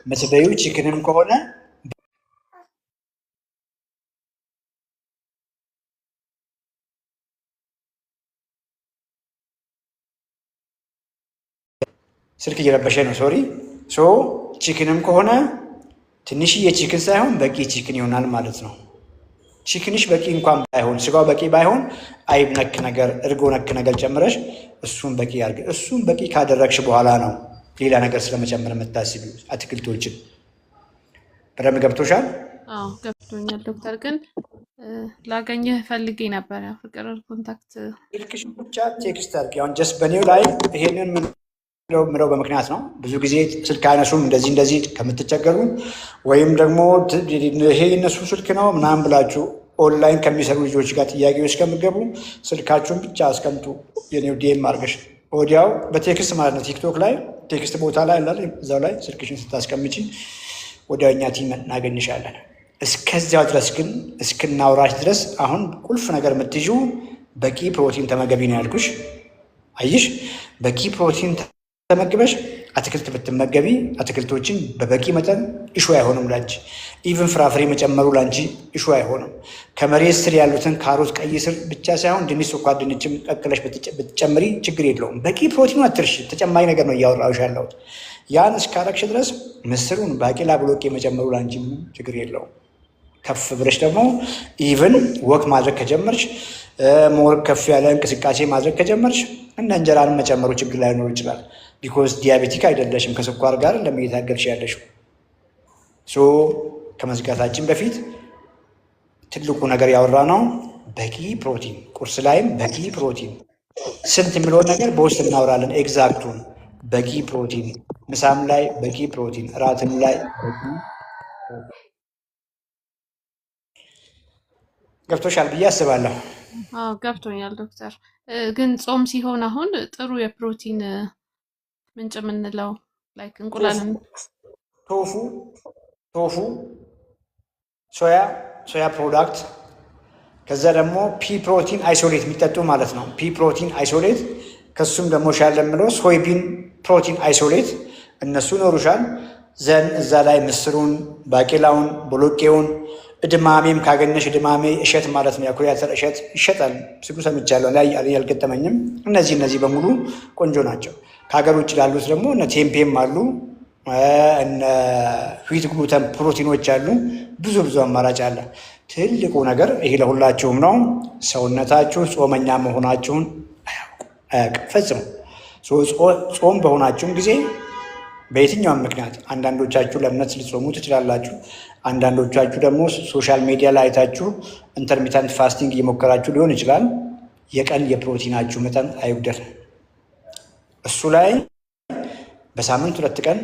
A: ምትበዩ ቺክንም ከሆነ ስልክ እየረበሸ ነው። ሶሪ። ሶ ቺክንም ከሆነ ትንሽዬ ቺክን ሳይሆን በቂ ቺክን ይሆናል ማለት ነው። ቺክንሽ በቂ እንኳን ባይሆን ስጋው በቂ ባይሆን አይብ ነክ ነገር እርጎ ነክ ነገር ጨምረሽ እሱን በቂ ያርግ። እሱን በቂ ካደረግሽ በኋላ ነው ሌላ ነገር ስለመጨመር የምታስቢው አትክልቶችን። በደንብ ገብቶሻል?
C: አዎ ገብቶኛል ዶክተር። ግን ላገኘህ ፈልጌ ነበር። ያው ፍቅር ኮንታክት
A: ስልክሽ ብቻ ቴክስት አድርጊ። አሁን ጀስት በኔው ላይ ይሄንን ምለው በምክንያት ነው። ብዙ ጊዜ ስልክ አይነሱም እንደዚህ ከምትቸገሩ ወይም ደግሞ ይሄ የነሱ ስልክ ነው ምናምን ብላችሁ ኦንላይን ከሚሰሩ ልጆች ጋር ጥያቄዎች ከምትገቡ ስልካችሁን ብቻ አስቀምጡ። የኔው ዲኤም አድርገሽ ወዲያው በቴክስት ማለት ነው። ቲክቶክ ላይ ቴክስት ቦታ ላይ አለ። እዛው ላይ ስልክሽን ስታስቀምጪ ወዲያው እኛ ቲም እናገኝሻለን። እስከዚያው ድረስ ግን እስክናውራሽ ድረስ አሁን ቁልፍ ነገር የምትይዥው በቂ ፕሮቲን ተመገቢ ነው ያልኩሽ። አይሽ በቂ ፕሮቲን ተመግበሽ አትክልት ብትመገቢ አትክልቶችን በበቂ መጠን እሹ አይሆንም ላንቺ። ኢቭን ፍራፍሬ መጨመሩ ላንቺ እሹ አይሆንም። ከመሬት ስር ያሉትን ካሮት፣ ቀይ ስር ብቻ ሳይሆን ድንች፣ ስኳር ድንችም ቀቅለሽ ብትጨምሪ ችግር የለውም። በቂ ፕሮቲኑ አትርሽ። ተጨማሪ ነገር ነው እያወራሁሽ ያለሁት። ያን እስካረግሽ ድረስ ምስሩን፣ ባቄላ፣ ብሎቄ መጨመሩ ላንቺ ምንም ችግር የለውም። ከፍ ብለሽ ደግሞ ኢቭን ወክ ማድረግ ከጀመርሽ ሞር ከፍ ያለ እንቅስቃሴ ማድረግ ከጀመርሽ እና እንጀራን መጨመሩ ችግር ላይኖር ይችላል። ቢኮዝ ዲያቤቲክ አይደለሽም። ከስኳር ጋር ለመታገልሽ ያለሽው ሶ ከመዝጋታችን በፊት ትልቁ ነገር ያወራ ነው በቂ ፕሮቲን። ቁርስ ላይም በቂ ፕሮቲን ስንት የሚለውን ነገር በውስጥ እናወራለን። ኤግዛክቱን በቂ ፕሮቲን፣ ምሳም ላይ በቂ ፕሮቲን፣ እራትም ላይ በቂ ገብቶሻል ብዬ አስባለሁ።
C: አዎ ገብቶኛል ዶክተር። ግን ጾም ሲሆን አሁን ጥሩ የፕሮቲን ምንጭ የምንለው ላይክ እንቁላልን፣ ቶፉ፣ ሶያ ፕሮዳክት፣ ከዛ ደግሞ ፒ ፕሮቲን አይሶሌት የሚጠጡ ማለት ነው። ፒ ፕሮቲን አይሶሌት፣ ከሱም ደግሞ ሻለ የምለው ሶይቢን ፕሮቲን አይሶሌት፣ እነሱ ይኖሩሻል። ዘን እዛ ላይ ምስሩን፣ ባቄላውን፣ ቦሎቄውን፣ እድማሜም ካገኘሽ እድማሜ እሸት ማለት ነው። የኩሪ አተር እሸት ይሸጣል ሲሉ ሰምቻለሁ። ላይ ያልገጠመኝም። እነዚህ በሙሉ ቆንጆ ናቸው። ከሀገር ውጭ ላሉት ደግሞ እነ ቴምፔም አሉ፣ እነ ዊት ግሉተን ፕሮቲኖች አሉ። ብዙ አማራጭ አለ። ትልቁ ነገር ይሄ ለሁላችሁም ነው። ሰውነታችሁ ጾመኛ መሆናችሁን አያውቅም ፈጽሞ። ጾም በሆናችሁም ጊዜ በየትኛውም ምክንያት አንዳንዶቻችሁ ለእምነት ልትጾሙ ትችላላችሁ። አንዳንዶቻችሁ ደግሞ ሶሻል ሚዲያ ላይ አይታችሁ ኢንተርሚተንት ፋስቲንግ እየሞከራችሁ ሊሆን ይችላል። የቀን የፕሮቲናችሁ መጠን አይጉደል። እሱ ላይ በሳምንት 2 ቀን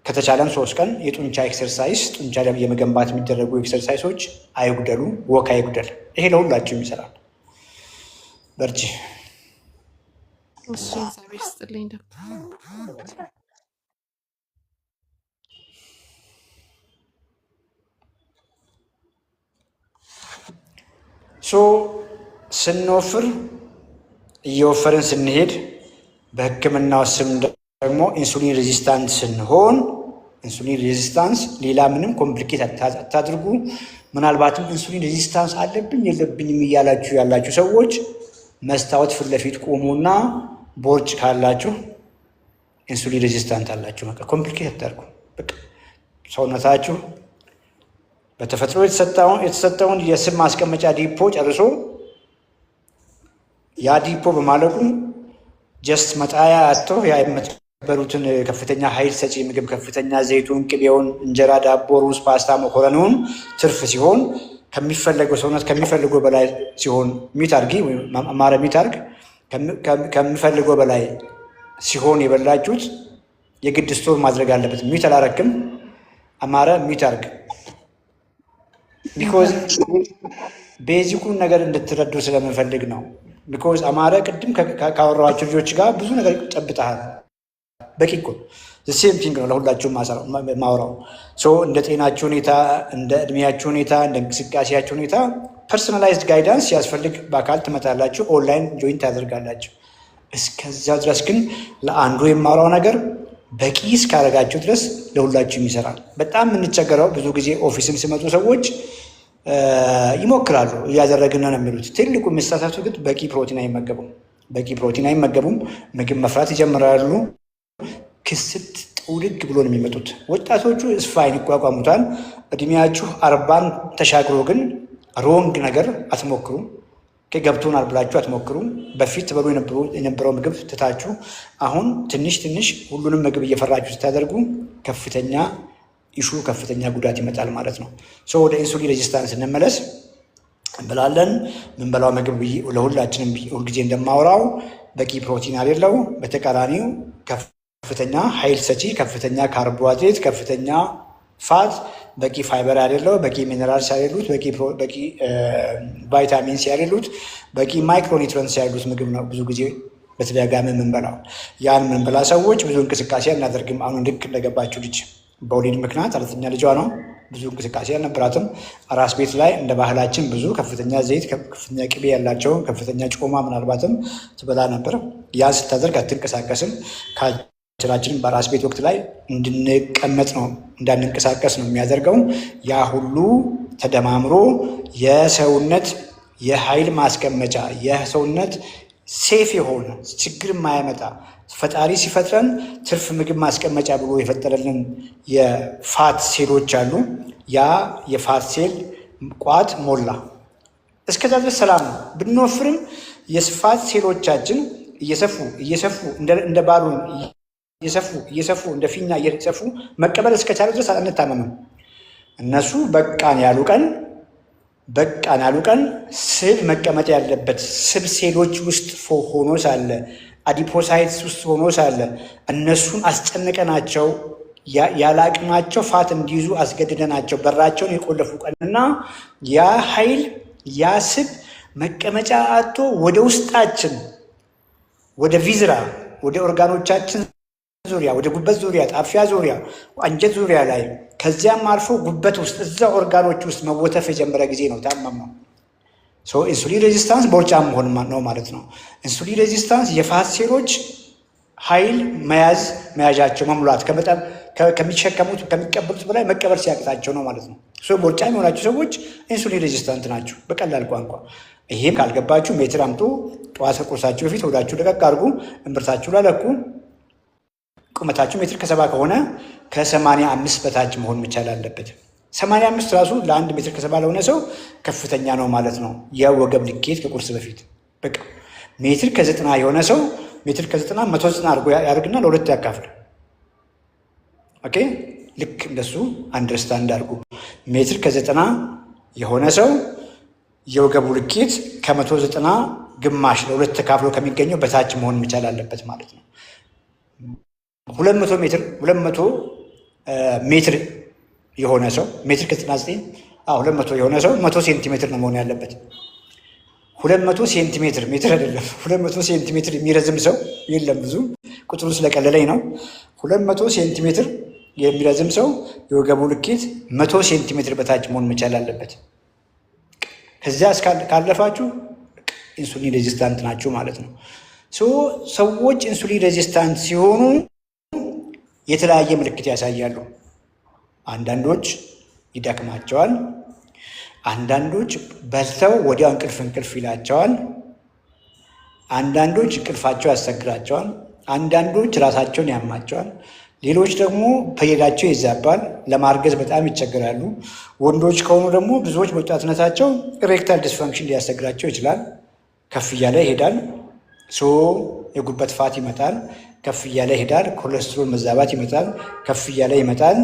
C: ከተቻለም 3 ቀን የጡንቻ ኤክሰርሳይዝ፣ ጡንቻ የመገንባት የሚደረጉ ኤክሰርሳይሶች አይጉደሉ፣ ወክ አይጉደል። ይሄ ለሁላችሁም ይሰራል። በርቺ። እሺ እግዚአብሔር ይስጥልኝ ዶክተር።
A: ስንወፍር እየወፈርን ስንሄድ በሕክምናው ስም ደግሞ ኢንሱሊን ሬዚስታንት ስንሆን፣ ኢንሱሊን ሬዚስታንስ ሌላ ምንም ኮምፕሊኬት አታድርጉ። ምናልባትም ኢንሱሊን ሬዚስታንስ አለብኝ የለብኝም እያላችሁ ያላችሁ ሰዎች መስታወት ፊት ለፊት ቆሙና ቦርጭ ካላችሁ ኢንሱሊን ሬዚስታንት አላችሁ። በቃ ኮምፕሊኬት አታድርጉ። በቃ ሰውነታችሁ በተፈጥሮ የተሰጠውን የስብ ማስቀመጫ ዲፖ ጨርሶ ያ ዲፖ በማለቁ ጀስት መጣያ አጥቶ ያ የምትበሉትን ከፍተኛ ኃይል ሰጪ ምግብ ከፍተኛ ዘይቱን፣ ቅቤውን፣ እንጀራ፣ ዳቦ፣ ሩዝ፣ ፓስታ፣ መኮረኒውን ትርፍ ሲሆን ከሚፈለገው ሰውነት ከሚፈልገው በላይ ሲሆን ሚታርጊ አማረ ሚታርግ ከሚፈልገው በላይ ሲሆን የበላችሁት የግድ ስቶር ማድረግ አለበት። ሚት አላረክም አማረ ሚታርግ ቢኮዝ ቤዚኩን ነገር እንድትረዱ ስለምንፈልግ ነው። ቢኮዝ አማረ ቅድም ካወራኋቸው ልጆች ጋር ብዙ ነገር ጨብጠሃል። በቂ እኮ ሴም ቲንግ ነው ለሁላችሁም ማውራው። እንደ ጤናችሁ ሁኔታ፣ እንደ እድሜያችሁ ሁኔታ፣ እንደ እንቅስቃሴያችሁ ሁኔታ ፐርሶናላይዝድ ጋይዳንስ ሲያስፈልግ በአካል ትመጣላችሁ፣ ኦንላይን ጆይን ታደርጋላችሁ። እስከዚያ ድረስ ግን ለአንዱ የማውራው ነገር በቂ እስካደረጋችሁ ድረስ ለሁላችሁም ይሰራል። በጣም የምንቸገረው ብዙ ጊዜ ኦፊስም ሲመጡ ሰዎች ይሞክራሉ፣ እያደረግን ነው የሚሉት። ትልቁ የሚሳሳቱ ግን በቂ ፕሮቲን አይመገቡም። ምግብ መፍራት ይጀምራሉ። ክስት ጥውልግ ብሎ ነው የሚመጡት። ወጣቶቹ እስፋይን ይቋቋሙታል። እድሜያችሁ 40 ተሻግሮ ግን ሮንግ ነገር አትሞክሩ። ገብቶናል ብላችሁ አትሞክሩ። በፊት በሉ የነበረው ምግብ ትታችሁ አሁን ትንሽ ትንሽ ሁሉንም ምግብ እየፈራችሁ ስታደርጉ ከፍተኛ ኢሹ ከፍተኛ ጉዳት ይመጣል ማለት ነው። ወደ ኢንሱሊን ሬዚስታንስ እንመለስ። እንበላለን። ምንበላው ምግብ ለሁላችንም ሁልጊዜ እንደማወራው በቂ ፕሮቲን አይደለው። በተቃራኒው ከፍተኛ ኃይል ሰጪ፣ ከፍተኛ ካርቦሃይድሬት፣ ከፍተኛ ፋት፣ በቂ ፋይበር ያሌለው፣ በቂ ሚነራልስ ያሌሉት፣ በቂ ቫይታሚንስ ያሌሉት፣ በቂ ማይክሮኒውትረንትስ ያሉት ምግብ ነው ብዙ ጊዜ በተደጋጋሚ የምንበላው። ያን ምንበላ ሰዎች ብዙ እንቅስቃሴ አናደርግም። አሁን ልክ እንደገባችሁ ልጅ በወሊድ ምክንያት አራተኛ ልጇ ነው፣ ብዙ እንቅስቃሴ አልነበራትም። አራስ ቤት ላይ እንደ ባህላችን ብዙ ከፍተኛ ዘይት፣ ከፍተኛ ቅቤ ያላቸውን ከፍተኛ ጮማ ምናልባትም ትበላ ነበር። ያን ስታደርግ አትንቀሳቀስም። ካልቸራችን በአራስ ቤት ወቅት ላይ እንድንቀመጥ ነው እንዳንንቀሳቀስ ነው የሚያደርገው። ያ ሁሉ ተደማምሮ የሰውነት የኃይል ማስቀመጫ የሰውነት ሴፍ የሆነ ችግር የማያመጣ ፈጣሪ ሲፈጥረን ትርፍ ምግብ ማስቀመጫ ብሎ የፈጠረልን የፋት ሴሎች አሉ። ያ የፋት ሴል ቋት ሞላ። እስከዛ ድረስ ሰላም ነው። ብንወፍርም የፋት ሴሎቻችን እየሰፉ እንደ ባሉን እየሰፉ እንደ ፊኛ እየሰፉ መቀበል እስከቻለ ድረስ አንታመምም። እነሱ በቃን ያሉ ቀን ስብ መቀመጥ ያለበት ስብ ሴሎች ውስጥ ሆኖ ሳለ አዲፖሳይትስ ውስጥ ሆኖ ሳለ እነሱን አስጨንቀናቸው ያለ አቅማቸው ፋት እንዲይዙ አስገድደናቸው በራቸውን የቆለፉ ቀንና ያ ኃይል ያ ስብ መቀመጫ አጥቶ ወደ ውስጣችን ወደ ቪዝራ ወደ ኦርጋኖቻችን ዙሪያ ወደ ጉበት ዙሪያ ጣፊያ ዙሪያ አንጀት ዙሪያ ላይ ከዚያም አልፎ ጉበት ውስጥ እዛ ኦርጋኖች ውስጥ መወተፍ የጀመረ ጊዜ ነው ታመመው። ኢንሱሊን ሬዚስታንስ ቦርጫም መሆን ነው ማለት ነው። ኢንሱሊን ሬዚስታንስ የፋት ሴሎች ኃይል መያዣቸው መሙላት ከሚሸከሙት ከሚቀበሉት በላይ መቀበል ሲያቅታቸው ነው ማለት ነው። ቦርጫም የሆናችሁ ሰዎች ኢንሱሊን ሬዚስታንት ናችሁ በቀላል ቋንቋ። ይሄም ካልገባችሁ ሜትር አምጡ። ጠዋት ከቁርሳችሁ በፊት ወዳችሁ ለቀቅ አድርጉ። እምብርታችሁ ላይ ለኩ። ቁመታችሁ ሜትር ከ70 ከሆነ ከ85 በታች መሆን መቻል አለበት። 85 ራሱ ለአንድ ሜትር ከ70 ለሆነ ሰው ከፍተኛ ነው ማለት ነው። የወገብ ልኬት ከቁርስ በፊት በቃ ሜትር ከ90 የሆነ ሰው ሜትር ከ90 190 አድርጎ ያደርግና ለሁለት ያካፍል። ኦኬ ልክ እንደሱ አንደርስታንድ አድርጉ። ሜትር ከ90 የሆነ ሰው የወገቡ ልኬት ከ190 ግማሽ ለሁለት ተካፍሎ ከሚገኘው በታች መሆን መቻል አለበት ማለት ነው። 200 ሜትር የሆነ ሰው ሜትር ከ99 200 የሆነ ሰው 100 ሴንቲሜትር ነው መሆን ያለበት። 200 ሴንቲሜትር ሜትር አይደለም። 200 ሴንቲሜትር የሚረዝም ሰው የለም። ብዙ ቁጥሩ ስለቀለለኝ ነው። 200 ሴንቲሜትር የሚረዝም ሰው የወገቡ ልኬት 100 ሴንቲሜትር በታች መሆን መቻል አለበት። ከዚያ ካለፋችሁ ኢንሱሊን ሬዚስታንት ናችሁ ማለት ነው። ሰዎች ኢንሱሊን ሬዚስታንት ሲሆኑ የተለያየ ምልክት ያሳያሉ። አንዳንዶች ይደክማቸዋል። አንዳንዶች በልተው ወዲያው እንቅልፍ ይላቸዋል። አንዳንዶች እንቅልፋቸው ያስቸግራቸዋል። አንዳንዶች ራሳቸውን ያማቸዋል። ሌሎች ደግሞ ፔሪዮዳቸው ይዛባል። ለማርገዝ በጣም ይቸገራሉ። ወንዶች ከሆኑ ደግሞ ብዙዎች በወጣትነታቸው ኢሬክታይል ዲስፈንክሽን ሊያስቸግራቸው ይችላል። ከፍ እያለ ይሄዳል። የጉበት ፋት ይመጣል። ከፍ እያለ ይሄዳል። ኮሌስትሮል መዛባት ይመጣል። ከፍ እያለ ይመጣል።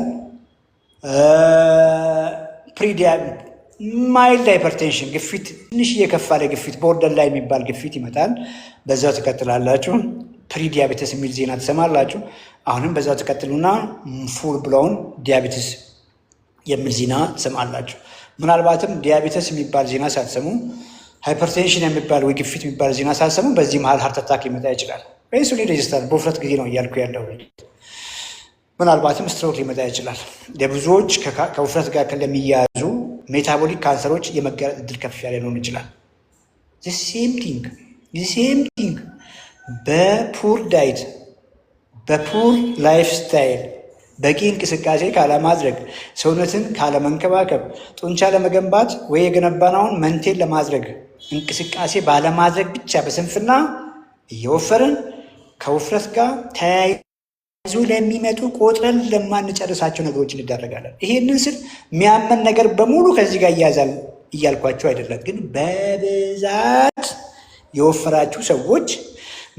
A: ማይልድ ሃይፐርቴንሽን ግፊት፣ ትንሽ እየከፍ ያለ ግፊት፣ ቦርደር ላይ የሚባል ግፊት ይመጣል። በዛው ትቀጥላላችሁ። ፕሪዲያቤተስ የሚል ዜና ትሰማላችሁ። አሁንም በዛው ትቀጥሉና ፉል ብሎውን ዲያቤተስ የሚል ዜና ትሰማላችሁ። ምናልባትም ዲያቤተስ የሚባል ዜና ሳትሰሙ ሃይፐርቴንሽን የሚባል ወይ ግፊት የሚባል ዜና ሳትሰሙ በዚህ መሀል ሃርት አታክ ሊመጣ ይችላል። ኢንሱሊን ሬዚስታንት በውፍረት ጊዜ ነው እያልኩ ያለው። ምናልባትም ስትሮክ ሊመጣ ይችላል። ለብዙዎች ከውፍረት ጋር ለሚያያዙ ሜታቦሊክ ካንሰሮች የመጋለጥ እድል ከፍ ያለ ሊሆን ይችላል። ሴም ቲንግ በፑር ዳይት በፑር ላይፍ ስታይል በቂ እንቅስቃሴ ካለማድረግ፣ ሰውነትን ካለመንከባከብ፣ ጡንቻ ለመገንባት ወይ የገነባናውን መንቴን ለማድረግ እንቅስቃሴ ባለማድረግ ብቻ በስንፍና እየወፈርን ከውፍረት ጋር ለሚመጡ ቆጥረን ለማንጨርሳቸው ነገሮች እንዳረጋለን። ይሄንን ስል የሚያመን ነገር በሙሉ ከዚህ ጋር እያዛል እያልኳቸው አይደለም። ግን በብዛት የወፈራችሁ ሰዎች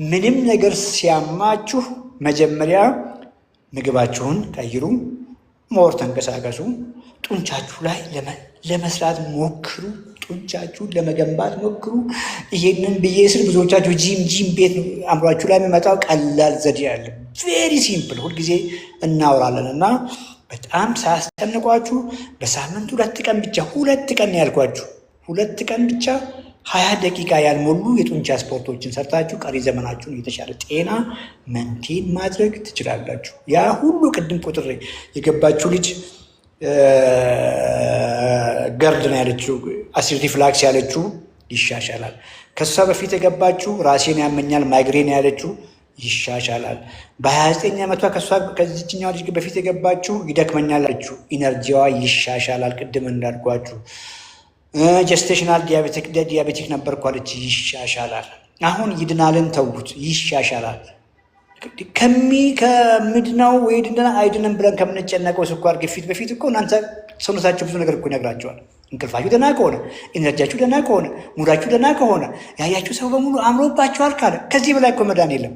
A: ምንም ነገር ሲያማችሁ መጀመሪያ ምግባችሁን ቀይሩ፣ ሞር ተንቀሳቀሱ፣ ጡንቻችሁ ላይ ለመስራት ሞክሩ፣ ጡንቻችሁን ለመገንባት ሞክሩ። ይሄንን ብዬ ስል ብዙዎቻችሁ ጂም ቤት አእምሯችሁ ላይ የሚመጣው ቀላል ዘዴ አለ። ቬሪ ሲምፕል ሁልጊዜ እናወራለን እና በጣም ሳያስጨንቋችሁ በሳምንት 2 ቀን ብቻ 2 ቀን ያልኳችሁ 2 ቀን ብቻ 20 ደቂቃ ያልሞሉ የጡንቻ ስፖርቶችን ሰርታችሁ ቀሪ ዘመናችሁን የተሻለ ጤና መንቴን ማድረግ ትችላላችሁ። ያ ሁሉ ቅድም ቁጥር የገባችሁ ልጅ ገርድ ነው ያለችው፣ አሲድ ሪፍላክስ ያለችው ይሻሻላል። ከሷ በፊት የገባችሁ ራሴን ያመኛል ማይግሬን ያለችው ይሻሻላል። በ29 ዓመቷ ከዚችኛው ልጅ በፊት የገባችሁ ይደክመኛል ያለችው ኢነርጂዋ ይሻሻላል። ቅድም እንዳልኳችሁ ጀስቴሽናል ዲያቤቲክ ነበርኩ አለች፣ ይሻሻላል። አሁን ይድናልን ተውት፣ ይሻሻላል። ከምድናው ወይ አይድንም ብለን ከምንጨነቀው ስኳር ግፊት በፊት እኮ እናንተ ሰውነታችሁ ብዙ ነገር እኮ ይነግራቸዋል። እንቅልፋችሁ ደህና ከሆነ፣ ኢነርጂያችሁ ደህና ከሆነ፣ ሙዳችሁ ደህና ከሆነ፣ ያያችሁ ሰው በሙሉ አምሮባችኋል ካለ ከዚህ በላይ እኮ መዳን የለም።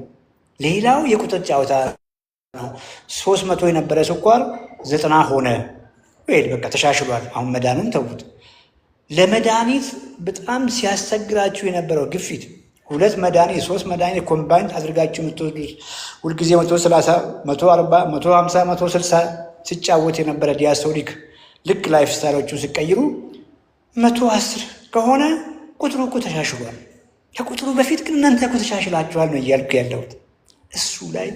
A: ሌላው የቁጥር ጨዋታ ነው። 300 የነበረ ስኳር 90 ሆነ ወይ በቃ ተሻሽሏል። አሁን መዳኑን ተውት። ለመድኃኒት በጣም ሲያስቸግራችሁ የነበረው ግፊት 2 መድኃኒት 3 መድኃኒት ኮምባይን አድርጋችሁ የምትወስዱት ሁልጊዜ 130 140 150 160 ሲጫወት የነበረ ዲያስቶሊክ ልክ ላይፍ ስታይሎቹን ሲቀይሩ 110 ከሆነ ቁጥሩ እኮ ተሻሽሏል። ከቁጥሩ በፊት ግን እናንተ እኮ ተሻሽላችኋል ነው እያልኩ ያለሁት። እሱ ላይ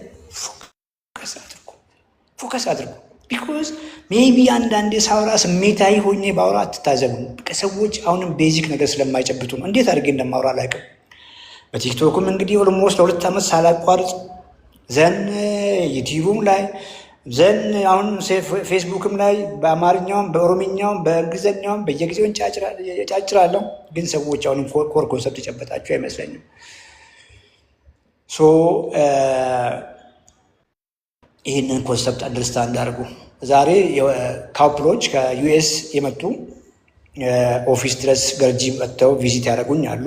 A: ፎከስ አድርጉ። ቢኮዝ ሜቢ አንዳንዴ ሳውራ ስሜታዊ ሆኜ ባውራ አትታዘቡ። ሰዎች አሁንም ቤዚክ ነገር ስለማይጨብጡ ነው። እንዴት አድርጌ እንደማውራ አላውቅም። በቲክቶክም እንግዲህ ኦልሞስት ለ2 ዓመት ሳላቋርጥ ዘን ዩቲዩብም ላይ ዘን አሁን ፌስቡክም ላይ በአማርኛውም በኦሮምኛውም በእንግሊዝኛውም በየጊዜው ጫጭራለሁ። ግን ሰዎች አሁንም ኮር ኮንሰፕት የጨበጣቸው አይመስለኝም። ይህንን ኮንሰፕት አንደርስታንድ አድርጉ። ዛሬ ካፕሎች ከዩኤስ የመጡ ኦፊስ ድረስ ገርጂ መጥተው ቪዚት ያደረጉኝ አሉ።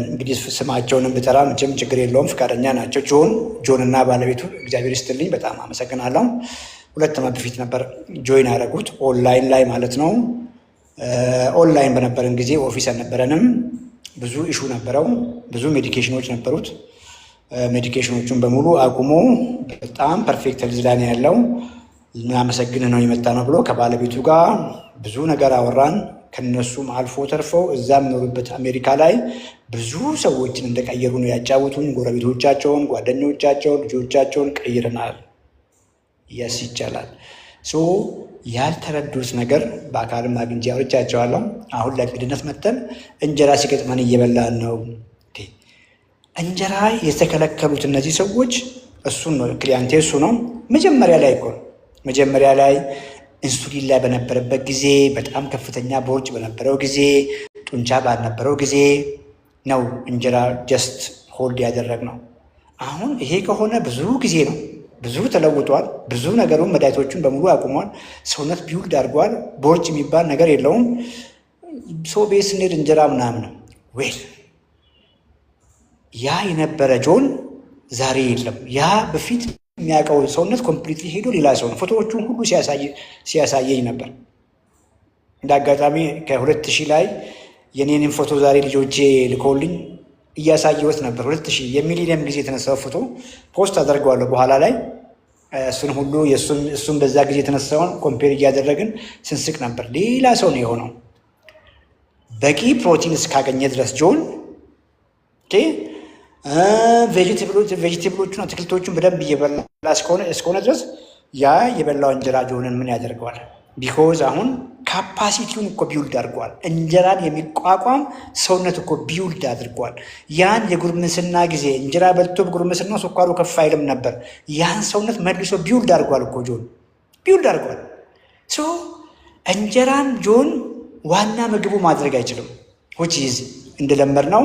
A: እንግዲህ ስማቸውንም ብጠራ መቼም ችግር የለውም፣ ፈቃደኛ ናቸው። ጆን እና ባለቤቱ እግዚአብሔር ይስጥልኝ፣ በጣም አመሰግናለሁ። 2 ዓመት በፊት ነበር ጆይን ያደረጉት፣ ኦንላይን ላይ ማለት ነው። ኦንላይን በነበረን ጊዜ ኦፊስ አልነበረንም። ብዙ ኢሹ ነበረው፣ ብዙ ሜዲኬሽኖች ነበሩት። ሜዲኬሽኖቹን በሙሉ አቁሞ በጣም ፐርፌክት ሄልዝ ላይ ነው ያለው። ልናመሰግንህ ነው የመጣ ነው ብሎ ከባለቤቱ ጋር ብዙ ነገር አወራን። ከነሱም አልፎ ተርፈው እዛ የሚኖሩበት አሜሪካ ላይ ብዙ ሰዎችን እንደቀየሩ ነው ያጫወቱን። ጎረቤቶቻቸውን፣ ጓደኞቻቸውን፣ ልጆቻቸውን ቀይረናል። የስ ይቻላል። ያልተረዱት ነገር በአካልም አግኝቼ አውርቻቸዋለሁ። አሁን ለእንግድነት መጥተን እንጀራ ሲገጥመን እየበላን ነው። እንጀራ የተከለከሉት እነዚህ ሰዎች እሱን ነው ክሊያንቴ እሱ ነው። መጀመሪያ ላይ ኢንሱሊን ላይ በነበረበት ጊዜ፣ በጣም ከፍተኛ ቦርጭ በነበረው ጊዜ፣ ጡንቻ ባልነበረው ጊዜ ነው እንጀራ ጀስት ሆልድ ያደረግነው። አሁን ይሄ ከሆነ ብዙ ጊዜ ነው። ብዙ ተለውጧል። ብዙ ነገሩን መድኃኒቶቹን በሙሉ አቁሟል። ሰውነት ቢውልድ አድርጓል። ቦርጭ የሚባል ነገር የለውም። ሰው ቤት ስንሄድ እንጀራ ምናምን ዌል ያ የነበረ ጆን ዛሬ የለም። ያ በፊት የሚያውቀው ሰውነት ኮምፕሊትሊ ሄዶ ሌላ ሰው ነው። ፎቶዎቹን ሁሉ ሲያሳየኝ ነበር። እንደ አጋጣሚ ከ2000 ላይ የኔንም ፎቶ ዛሬ ልጆቼ ልኮልኝ እያሳየሁት ነበር። 2000 የሚሊኒየም ጊዜ የተነሳው ፎቶ ፖስት አደርገዋለሁ በኋላ ላይ። እሱን ሁሉ እሱን በዛ ጊዜ የተነሳውን ኮምፔር እያደረግን ስንስቅ ነበር። ሌላ ሰው ነው የሆነው። በቂ ፕሮቲን እስካገኘ ድረስ ጆን ቬጂቴብሎቹን አትክልቶቹን በደንብ እየበላ እስከሆነ ድረስ ያ የበላው እንጀራ ጆንን ምን ያደርገዋል? ቢኮዝ አሁን ካፓሲቲውን እኮ ቢውልድ አድርገዋል። እንጀራን የሚቋቋም ሰውነት እኮ ቢውልድ አድርገዋል። ያን የጉርምስና ጊዜ እንጀራ በልቶ በጉርምስናው ስኳሩ ከፍ አይልም ነበር። ያን ሰውነት መልሶ ቢውልድ አድርገዋል እኮ ጆን ቢውልድ አድርገዋል። እንጀራን ጆን ዋና ምግቡ ማድረግ አይችልም። ሆቺዝ እንደለመድ ነው።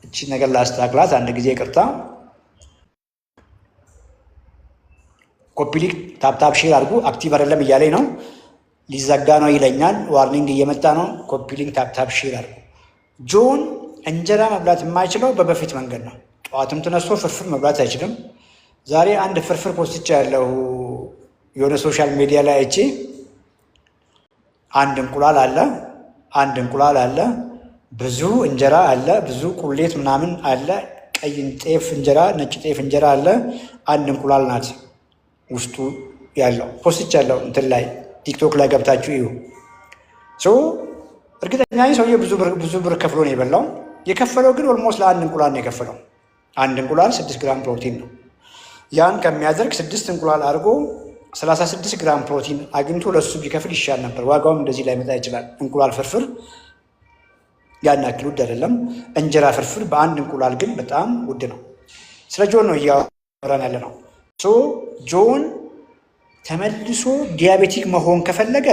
A: እቺ ነገር ላስተካክላት አንድ ጊዜ ይቅርታ። ኮፒ ሊንክ ታፕታፕ ሼር አድርጉ። አክቲቭ አይደለም እያለኝ ነው። ሊዘጋ ነው ይለኛል። ዋርኒንግ እየመጣ ነው። ኮፒ ሊንክ ታፕታፕ ሼር አድርጉ። ጆን እንጀራ መብላት የማይችለው በበፊት መንገድ ነው። ጠዋትም ተነስቶ ፍርፍር መብላት አይችልም። ዛሬ አንድ ፍርፍር ፖስት ያለው የሆነ ሶሻል ሚዲያ ላይ አይቼ አንድ እንቁላል አለ፣ ብዙ እንጀራ አለ፣ ብዙ ቁሌት ምናምን አለ፣ ቀይ ጤፍ እንጀራ፣ ነጭ ጤፍ እንጀራ አለ፣ አንድ እንቁላል ናት ውስጡ ያለው። ፖስት ያለው እንትን ላይ ቲክቶክ ላይ ገብታችሁ እዩ። እርግጠኛ ሰውዬ ብዙ ብር ከፍሎ ነው የበላው። የከፈለው ግን ኦልሞስት ለአንድ እንቁላል ነው የከፈለው። አንድ እንቁላል 6 ግራም ፕሮቲን ነው። ያን ከሚያደርግ 6 እንቁላል አድርጎ 36 ግራም ፕሮቲን አግኝቶ ለሱ ቢከፍል ይሻል ነበር። ዋጋውም እንደዚህ ላይ መጣ ይችላል። እንቁላል ፍርፍር ያን ያክል ውድ አይደለም። እንጀራ ፍርፍር በአንድ እንቁላል ግን በጣም ውድ ነው። ስለ ጆን ነው እያወራን ያለ ነው። ጆን ተመልሶ ዲያቤቲክ መሆን ከፈለገ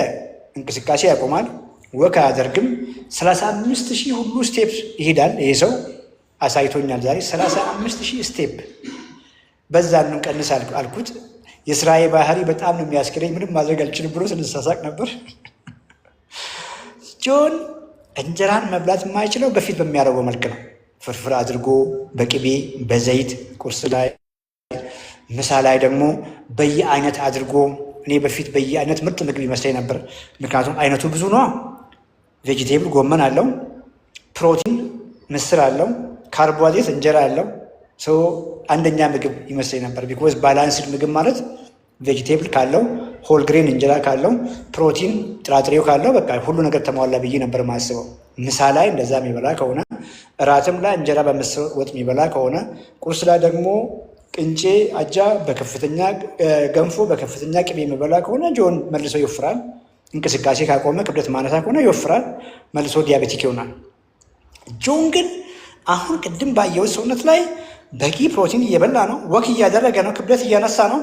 A: እንቅስቃሴ ያቆማል፣ ወክ አያደርግም። 35,000 ሁሉ ስቴፕ ይሄዳል። ይሄ ሰው አሳይቶኛል ዛሬ 35,000 ስቴፕ። በዛ ነው ቀንስ አልኩት። የስራዬ ባህሪ በጣም ነው የሚያስክረኝ፣ ምንም ማድረግ አልችልም ብሎ ስንሳሳቅ ነበር። ጆን እንጀራን መብላት የማይችለው በፊት በሚያደርገው መልክ ነው። ፍርፍር አድርጎ በቅቤ በዘይት ቁርስ ላይ፣ ምሳ ላይ ደግሞ በየአይነት አድርጎ። እኔ በፊት በየአይነት ምርጥ ምግብ ይመስለኝ ነበር፣ ምክንያቱም አይነቱ ብዙ ነው። ቬጂቴብል ጎመን አለው፣ ፕሮቲን ምስር አለው፣ ካርቦሃይድሬት እንጀራ አለው። አንደኛ ምግብ ይመስለኝ ነበር። ቢኮዝ ባላንስድ ምግብ ማለት ቬጂቴብል ካለው፣ ሆል ግሬን እንጀራ ካለው፣ ፕሮቲን ጥራጥሬው ካለው በቃ ሁሉ ነገር ተሟላ ብዬ ነበር ማስበው። ምሳ ላይ እንደዛ የሚበላ ከሆነ፣ እራትም ላይ እንጀራ በምስር ወጥ የሚበላ ከሆነ፣ ቁርስ ላይ ደግሞ ቅንጬ አጃ በከፍተኛ ገንፎ በከፍተኛ ቅቤ የሚበላ ከሆነ ጆን መልሶ ይወፍራል። እንቅስቃሴ ካቆመ ክብደት ማነሳ ከሆነ ይወፍራል፣ መልሶ ዲያቤቲክ ይሆናል። ጆን ግን አሁን ቅድም ባየሁት ሰውነት ላይ በቂ ፕሮቲን እየበላ ነው፣ ወክ እያደረገ ነው፣ ክብደት እያነሳ ነው።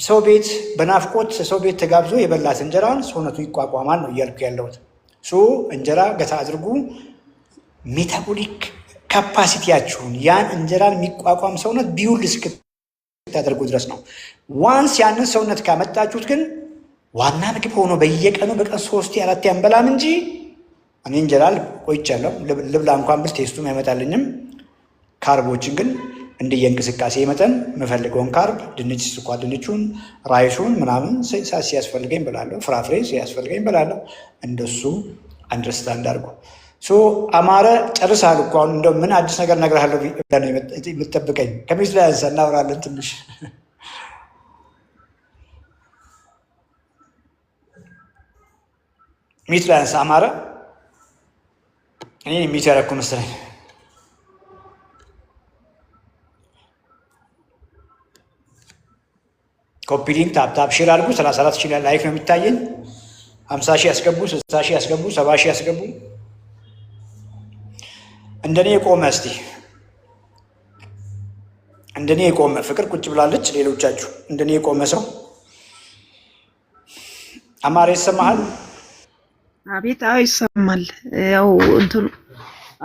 A: ሰው ቤት በናፍቆት ሰው ቤት ተጋብዞ የበላት እንጀራን ሰውነቱ ይቋቋማል ነው እያልኩ ያለሁት። እንጀራ ገታ አድርጉ። ሜታቦሊክ ካፓሲቲያችሁን ያን እንጀራን የሚቋቋም ሰውነት ቢውል እስክታደርጉ ድረስ ነው። ዋንስ ያንን ሰውነት ካመጣችሁት ግን ዋና ምግብ ሆኖ በየቀኑ በቀን 3-4 አንበላም እንጂ እኔ እንጀራ ቆይቻለሁ። ልብላ እንኳን ብል ቴስቱም አይመጣልኝም። ካርቦችን ግን እንደየእንቅስቃሴ መጠን የምፈልገውን ካርብ ድንች፣ ስኳር ድንቹን፣ ራይሱን ምናምን ሲያስፈልገኝ በላለሁ። ፍራፍሬ ሲያስፈልገኝ በላለሁ። እንደሱ አንደርስታንድ አድርጎ አማረ ጨርሳል እኮ አሁን እንደው ምን አዲስ ነገር እነግርሃለሁ የምትጠብቀኝ? ከሚስ ላይ አንሳ እናወራለን ትንሽ። ሚት ላይ አንሳ አማረ። እኔ ሚት ያደረኩ መሰለኝ። ኮፒ ሊንክ ታፕታፕ ሼር አድርጉ። 34,000 ላይክ ነው የሚታየኝ። 50,000 ያስገቡ፣ 60,000 ያስገቡ፣ 70,000 ያስገቡ። እንደኔ የቆመ እስቲ እንደኔ የቆመ ፍቅር ቁጭ ብላለች። ሌሎቻችሁ እንደኔ የቆመ ሰው አማረ ይሰማሃል?
D: አቤት። አዎ ይሰማል። ያው እንትኑ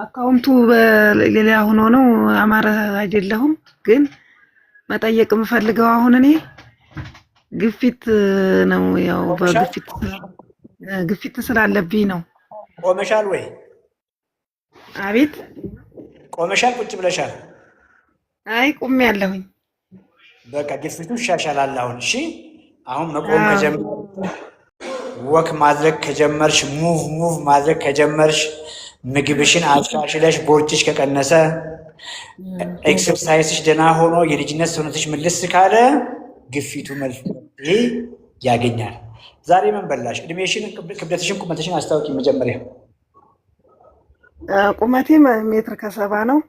D: አካውንቱ በሌላ ሆኖ ነው። አማረ አይደለሁም። ግን መጠየቅ የምፈልገው አሁን እኔ ግፊት ነው። ያው ግፊት ስላለብኝ ነው።
A: ቆመሻል ወይ?
D: አቤት።
A: ቆመሻል? ቁጭ ብለሻል?
D: አይ ቆሜያለሁኝ።
A: በቃ ግፊቱ ይሻሻላል አሁን። እሺ አሁን መቆም ከጀመርሽ፣ ወክ ማድረግ ከጀመርሽ፣ ሙቭ ማድረግ ከጀመርሽ፣ ምግብሽን አሻሽለሽ ቦርጭሽ ከቀነሰ፣ ኤክሰርሳይስሽ ደህና ሆኖ የልጅነት ሰውነትሽ ምልስ ካለ ግፊቱ መፍትሄ ያገኛል። ዛሬ ምን በላሽ? እድሜሽን፣ ክብደትሽን፣ ቁመትሽን አስታውቂ መጀመሪያ።
D: ቁመቴ 1.70 ነው።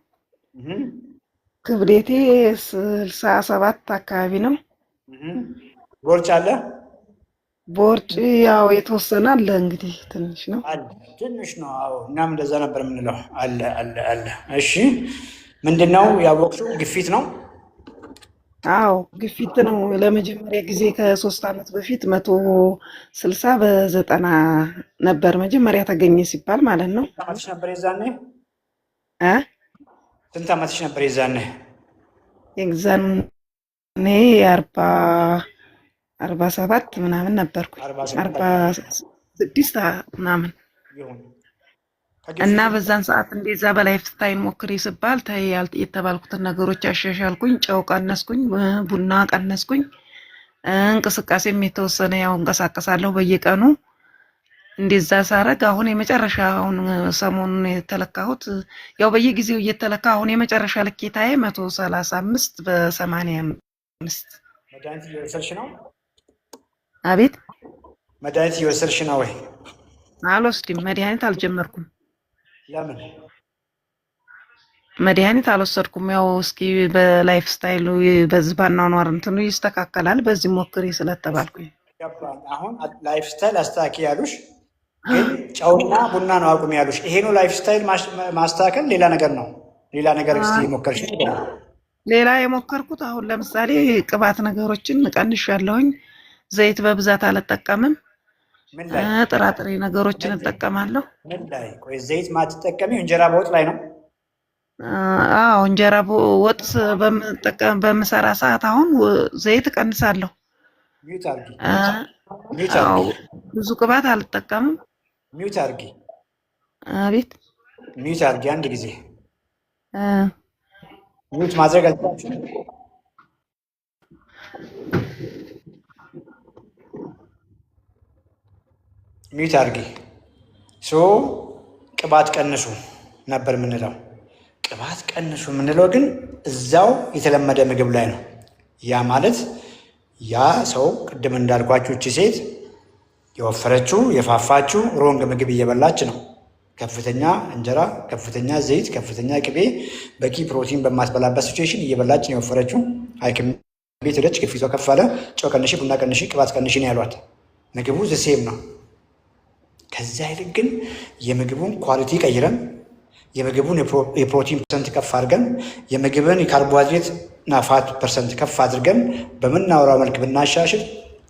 D: ክብደቴ 67 አካባቢ ነው።
A: ቦርጭ አለ?
D: ቦርጭ ያው የተወሰነ አለ። እንግዲህ ትንሽ ነው።
A: ትንሽ ነው። አዎ እኛም እንደዛ ነበር የምንለው። አለ። እሺ ምንድነው ያወቅሽው? ግፊት ነው?
D: አዎ ግፊት ነው። ለመጀመሪያ ጊዜ ከ3 ዓመት በፊት 160 በ90 ነበር መጀመሪያ ተገኘ ሲባል ማለት ነው።
A: ስንት ዓመትሽ ነበር የዛኔ? ስንት ዓመትሽ ነበር የዛኔ?
D: የዛኔ 47 ምናምን ነበርኩኝ 46 ምናምን እና በዛን ሰዓት እንደዛ በላይፍ ስታይል ሞክሪ ስባል ተይ የተባልኩትን ነገሮች አሻሻልኩኝ። ጨው ቀነስኩኝ፣ ቡና ቀነስኩኝ። እንቅስቃሴም የተወሰነ ያው እንቀሳቀሳለሁ በየቀኑ። እንደዛ ሳረግ አሁን የመጨረሻ አሁን ሰሞኑን የተለካሁት ያው በየጊዜው እየተለካ አሁን የመጨረሻ ልኬታዬ 135 በ85።
A: መድኃኒት እየወሰድሽ ነው?
D: አቤት
A: መድኃኒት እየወሰድሽ ነው ወይ?
D: አልወስድም፣ መድኃኒት አልጀመርኩም።
A: ለምን
D: መድኃኒት አልወሰድኩም? ያው እስኪ በላይፍ ስታይሉ በዚህ ባኗኗር እንትኑ ይስተካከላል በዚህ ሞክሪ ስለተባልኩኝ።
A: አሁን ላይፍ ስታይል አስተካኪ ያሉሽ ግን ጨውና ቡና ነው አቁም ያሉሽ። ይሄ ነው ላይፍ ስታይል ማስተካከል ሌላ ነገር ነው። ሌላ ነገር እስቲ ሞከርሽ?
D: ሌላ የሞከርኩት አሁን ለምሳሌ ቅባት ነገሮችን ቀንሻለሁኝ። ዘይት በብዛት አልጠቀምም። ጥራጥሬ ነገሮችን እጠቀማለሁ።
A: ምን ላይ? ቆይ ዘይት ማትጠቀሚው እንጀራ በወጥ ላይ ነው?
D: አዎ እንጀራ በወጥ በምሰራ ሰዓት አሁን ዘይት እቀንሳለሁ።
A: ሚውት አርጊ።
D: ብዙ ቅባት አልጠቀምም።
A: ሚውት አርጊ።
D: አቤት
A: ሚውት አርጊ። አንድ ጊዜ ሚውት ማድረግ አልቻልሽም? ሚውት አርጊ። ቅባት ቀንሱ ነበር የምንለው። ቅባት ቀንሱ የምንለው ግን እዛው የተለመደ ምግብ ላይ ነው። ያ ማለት ያ ሰው ቅድም እንዳልኳችሁ እቺ ሴት የወፈረችው የፋፋችው ሮንግ ምግብ እየበላች ነው። ከፍተኛ እንጀራ፣ ከፍተኛ ዘይት፣ ከፍተኛ ቅቤ፣ በቂ ፕሮቲን በማትበላበት ሲቹዌሽን እየበላች ነው የወፈረችው። ሐኪም ቤት ሄደች፣ ግፊቷ ከፍ አለ። ጨው ቀንሺ፣ ቡና ቀንሺ፣ ቅባት ቀንሺ ነው ያሏት። ምግቡ ዘሴም ነው። ከዛ ይልቅ ግን የምግቡን ኳሊቲ ቀይረን የምግቡን የፕሮቲን ፐርሰንት ከፍ አድርገን የምግብን የካርቦሃይድሬት እና ፋት ፐርሰንት ከፍ አድርገን በምናወራው መልክ ብናሻሽል